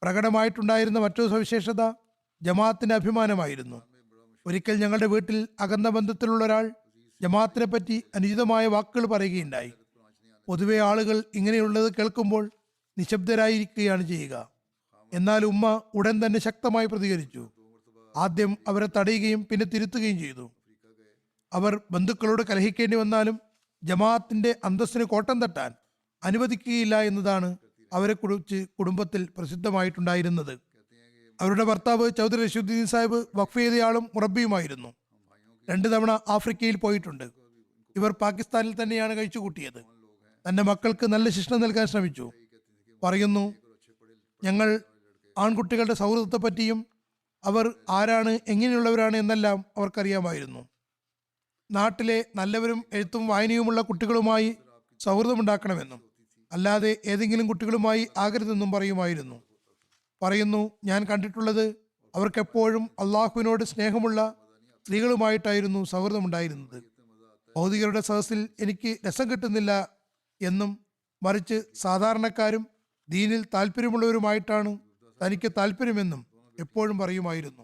പ്രകടമായിട്ടുണ്ടായിരുന്ന മറ്റൊരു സവിശേഷത ജമാഅത്തിൻ്റെ അഭിമാനമായിരുന്നു. ഒരിക്കൽ ഞങ്ങളുടെ വീട്ടിൽ അകന്ന ബന്ധത്തിലുള്ള ഒരാൾ ജമാഅത്തിനെ പറ്റി അനുചിതമായ വാക്കുകൾ പറയുകയുണ്ടായി. പൊതുവെ ആളുകൾ ഇങ്ങനെയുള്ളത് കേൾക്കുമ്പോൾ നിശബ്ദരായിരിക്കുകയാണ് ചെയ്യുക. എന്നാൽ ഉമ്മ ഉടൻ തന്നെ ശക്തമായി പ്രതികരിച്ചു. ആദ്യം അവരെ തടയുകയും പിന്നെ തിരുത്തുകയും ചെയ്തു. അവർ ബന്ധുക്കളോട് കലഹിക്കേണ്ടി വന്നാലും ജമാഅത്തിന്റെ അന്തസ്സിന് കോട്ടം തട്ടാൻ അനുവദിക്കുകയില്ല എന്നതാണ് അവരെ കുറിച്ച് കുടുംബത്തിൽ പ്രസിദ്ധമായിട്ടുണ്ടായിരുന്നത്. അവരുടെ ഭർത്താവ് ചൗധരി റഷീദുദ്ദീൻ സാഹിബ് വഖഫ് ചെയ്തയാളും മുറബിയുമായിരുന്നു. 2 തവണ ആഫ്രിക്കയിൽ പോയിട്ടുണ്ട്. ഇവർ പാകിസ്ഥാനിൽ തന്നെയാണ് കഴിച്ചുകൂട്ടിയത്. തന്റെ മക്കൾക്ക് നല്ല ശിക്ഷ നൽകാൻ ശ്രമിച്ചു. പറയുന്നു, ഞങ്ങൾ ആൺകുട്ടികളുടെ സൗഹൃദത്തെ പറ്റിയും അവർ ആരാണ്, എങ്ങനെയുള്ളവരാണ് എന്നെല്ലാം അവർക്കറിയാമായിരുന്നു. നാട്ടിലെ നല്ലവരും എഴുത്തും വായനയുമുള്ള കുട്ടികളുമായി സൗഹൃദമുണ്ടാക്കണമെന്നും അല്ലാതെ ഏതെങ്കിലും കുട്ടികളുമായി ആകരുതെന്നും പറയുന്നു, ഞാൻ കണ്ടിട്ടുള്ളത് അവർക്കെപ്പോഴും അള്ളാഹുവിനോട് സ്നേഹമുള്ള സ്ത്രീകളുമായിട്ടായിരുന്നു സൗഹൃദമുണ്ടായിരുന്നത്. ഭൗതികരുടെ സദസ്സിൽ എനിക്ക് രസം കിട്ടുന്നില്ല എന്നും മറിച്ച് സാധാരണക്കാരും ദീനിൽ താല്പര്യമുള്ളവരുമായിട്ടാണ് തനിക്ക് താല്പര്യമെന്നും എപ്പോഴും പറയുമായിരുന്നു.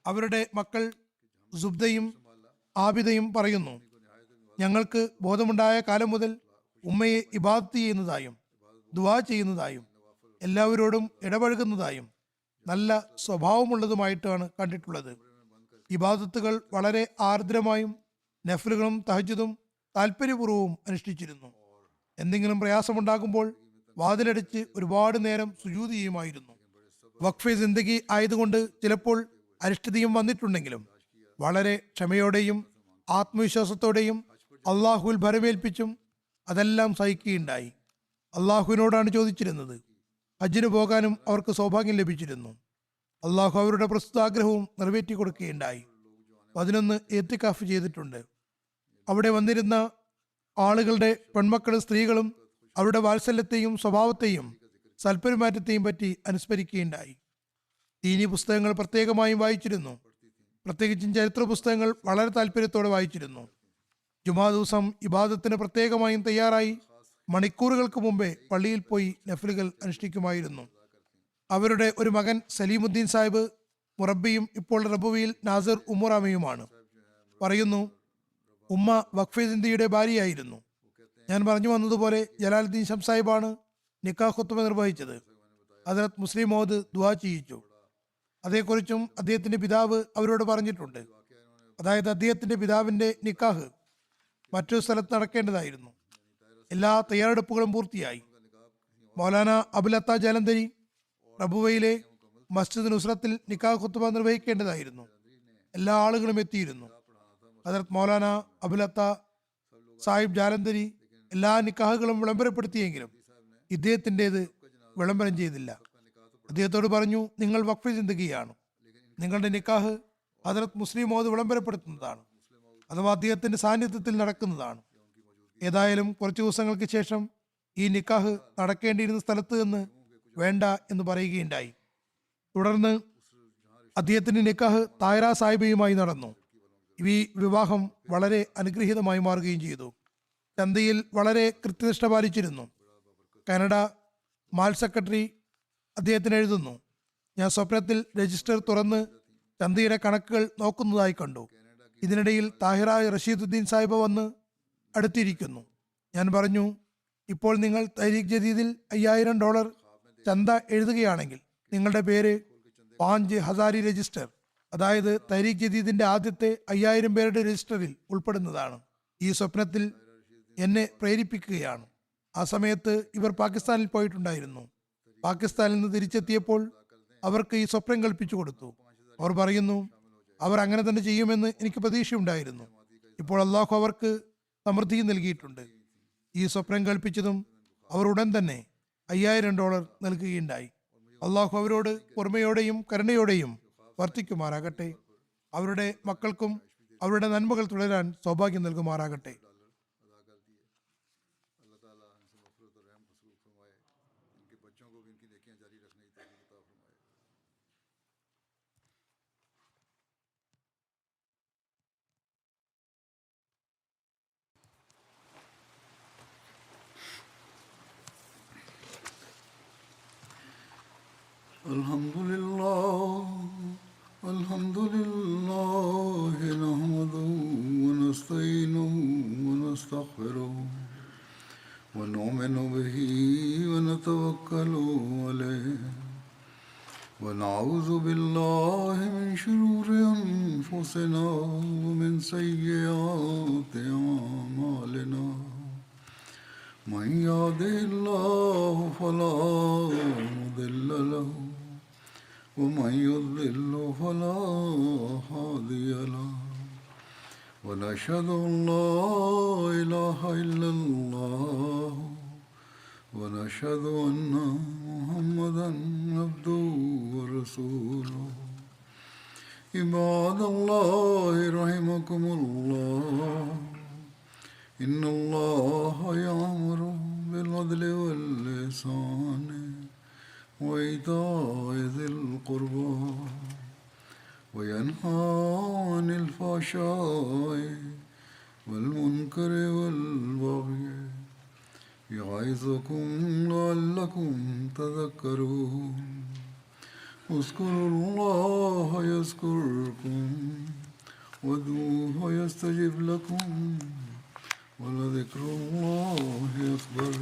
അവരുടെ മക്കൾ സുബ്ദയും ആബിദയും പറയുന്നു, ഞങ്ങൾക്ക് ബോധമുണ്ടായ കാലം മുതൽ ഉമ്മയെ ഇബാദത്ത് ചെയ്യുന്നതായും ദുആ ചെയ്യുന്നതായും എല്ലാവരോടും ഇടപഴകുന്നതായും നല്ല സ്വഭാവമുള്ളതുമായിട്ടാണ് കണ്ടിട്ടുള്ളത്. ഇബാദത്തുകൾ വളരെ ആർദ്രമായും നഫ്ലുകളും തഹജ്ജുദും താല്പര്യപൂർവ്വവും അനുഷ്ഠിച്ചിരുന്നു. എന്തെങ്കിലും പ്രയാസമുണ്ടാകുമ്പോൾ വാതിലടിച്ച് ഒരുപാട് നേരം സുജൂദ് ചെയ്യുമായിരുന്നു. വഖഫ് സിന്ദഗി ആയതുകൊണ്ട് ചിലപ്പോൾ അരിഷ്ടതയും വന്നിട്ടുണ്ടെങ്കിലും വളരെ ക്ഷമയോടെയും ആത്മവിശ്വാസത്തോടെയും അള്ളാഹുവിൽ ഭരമേൽപ്പിച്ചും അതെല്ലാം സഹിക്കുകയുണ്ടായി. അള്ളാഹുവിനോടാണ് ചോദിച്ചിരുന്നത്. ഹജ്ജിന് പോകാനും അവർക്ക് സൗഭാഗ്യം ലഭിച്ചിരുന്നു. അള്ളാഹു അവരുടെ പ്രസ്തുത ആഗ്രഹവും നിറവേറ്റി കൊടുക്കുകയുണ്ടായി. 11 ഏത്തിക്കാഫ് ചെയ്തിട്ടുണ്ട്. അവിടെ വന്നിരുന്ന ആളുകളുടെ പെൺമക്കളും സ്ത്രീകളും അവരുടെ വാത്സല്യത്തെയും സ്വഭാവത്തെയും സൽപെരുമാറ്റത്തെയും പറ്റി അനുസ്മരിക്കുകയുണ്ടായി. ദീനി പുസ്തകങ്ങൾ പ്രത്യേകമായും വായിച്ചിരുന്നു. പ്രത്യേകിച്ചും ചരിത്ര പുസ്തകങ്ങൾ വളരെ താല്പര്യത്തോടെ വായിച്ചിരുന്നു. ജുമാ ദിവസം ഇബാദത്തിന് പ്രത്യേകമായും തയ്യാറായി മണിക്കൂറുകൾക്ക് മുമ്പേ പള്ളിയിൽ പോയി നഫ്ലുകൾ അനുഷ്ഠിക്കുമായിരുന്നു. അവരുടെ ഒരു മകൻ സലീമുദ്ദീൻ സാഹിബ് മുറബിയും ഇപ്പോൾ റബുവിയിൽ നാസിർ ഉമ്മുറാമയുമാണ്. പറയുന്നു, ഉമ്മ വഖഫ് സിന്ദിയുടെ ഭാര്യയായിരുന്നു. ഞാൻ പറഞ്ഞു വന്നതുപോലെ ജലാലുദ്ദീൻ ഷം സാഹിബാണ് നിക്കാഹ് ഖുത്ബ നിർവഹിച്ചത്. ഹദ്റത്ത് മുസ്ലിം മൗദ് ദുആ ചെയ്യിച്ചു. അതേക്കുറിച്ചും അദ്ദേഹത്തിന്റെ പിതാവ് അവരോട് പറഞ്ഞിട്ടുണ്ട്. അതായത് അദ്ദേഹത്തിന്റെ പിതാവിന്റെ നിക്കാഹ് മറ്റൊരു സ്ഥലത്ത് നടക്കേണ്ടതായിരുന്നു. എല്ലാ തയ്യാറെടുപ്പുകളും പൂർത്തിയായി. മൗലാന അബുലത്ത ജലന്ധരി റബുവയിലെ മസ്ജിദ് നുസ്രത്തിൽ നിക്കാഹ് ഖുത്ബ നിർവഹിക്കേണ്ടതായിരുന്നു. എല്ലാ ആളുകളും എത്തിയിരുന്നു. ഹദ്റത്ത് മൗലാന അബുലത്ത സാഹിബ് ജാലന്ധരി എല്ലാ നിക്കാഹുകളും വിളംബരപ്പെടുത്തിയെങ്കിലും ഇദ്ദേഹത്തിൻ്റെത് വിളംബരം ചെയ്തില്ല. അദ്ദേഹത്തോട് പറഞ്ഞു, നിങ്ങൾ വഖഫ് സിന്ദഗിയാണ്, നിങ്ങളുടെ നിക്കാഹ് ഹദ്റത്ത് മുസ്ലിം മൗദ് വിളംബരപ്പെടുത്തുന്നതാണ്, അഥവാ അദ്ദേഹത്തിന്റെ സാന്നിധ്യത്തിൽ നടക്കുന്നതാണ്. ഏതായാലും കുറച്ച് ദിവസങ്ങൾക്ക് ശേഷം ഈ നിക്കാഹ് നടക്കേണ്ടിയിരുന്ന സ്ഥലത്ത് നിന്ന് വേണ്ട എന്ന് പറയുകയുണ്ടായി. തുടർന്ന് അദ്ദേഹത്തിന്റെ നിക്കാഹ് തായറ സാഹിബയുമായി നടന്നു. ഈ വിവാഹം വളരെ അനുഗ്രഹീതമായി മാറുകയും ചെയ്തു. ചന്തയിൽ വളരെ കൃത്യനിഷ്ഠ പാലിച്ചിരുന്നു. കാനഡ മാൽ സെക്രട്ടറി അദ്ദേഹത്തിന് എഴുതുന്നു, ഞാൻ സ്വപ്നത്തിൽ രജിസ്റ്റർ തുറന്ന് ചന്തയുടെ കണക്കുകൾ നോക്കുന്നതായി കണ്ടു. ഇതിനിടയിൽ താഹിറ റഷീദുദ്ദീൻ സാഹിബ് വന്ന് അടുത്തിരിക്കുന്നു. ഞാൻ പറഞ്ഞു, ഇപ്പോൾ നിങ്ങൾ തഹരീഖ് ജദീദിൽ $5000 ചന്ത എഴുതുകയാണെങ്കിൽ നിങ്ങളുടെ പേര് 5000 രജിസ്റ്റർ, അതായത് തഹരീഖ് ജദീദിന്റെ ആദ്യത്തെ 5000 പേരുടെ രജിസ്റ്ററിൽ ഉൾപ്പെടുന്നതാണ്. ഈ സ്വപ്നത്തിൽ എന്നെ പ്രേരിപ്പിക്കുകയാണ്. ആ സമയത്ത് ഇവർ പാകിസ്ഥാനിൽ പോയിട്ടുണ്ടായിരുന്നു. പാകിസ്ഥാനിൽ നിന്ന് തിരിച്ചെത്തിയപ്പോൾ അവർക്ക് ഈ സ്വപ്നം കൽപ്പിച്ചു കൊടുത്തു. അവർ പറയുന്നു, അവർ അങ്ങനെ തന്നെ ചെയ്യുമെന്ന് എനിക്ക് പ്രതീക്ഷയുണ്ടായിരുന്നു. ഇപ്പോൾ അള്ളാഹു അവർക്ക് സമൃദ്ധി നൽകിയിട്ടുണ്ട്. ഈ സ്വപ്നം കൽപ്പിച്ചതും അവർ ഉടൻ തന്നെ $5000 നൽകുകയുണ്ടായി. അള്ളാഹു അവരോട് പൊറുമയോടെയും കരുണയോടെയും വർത്തിക്കുമാറാകട്ടെ. അവരുടെ മക്കൾക്കും അവരുടെ നന്മകൾ തുടരാൻ സൗഭാഗ്യം നൽകുമാറാകട്ടെ. الحمد لله ونؤمن به ونتوكل عليه ونعوذ بالله من شرور أنفسنا ومن سيئات أعمالنا من يهده الله فلا مضل له ومن يضلل فلا هادي له ونشهد أن لا إله إلا الله ونشهد أن محمدا عبده ورسوله عباد الله رحمكم الله إن الله يأمر بالعدل والإحسان وإيتاء ذي القربى وينهى عن الفحشاء والمنكر والبغي يعظكم لعلكم تذكرون اذكروا الله يذكركم وادعوه يستجب لكم ولذكر الله أكبر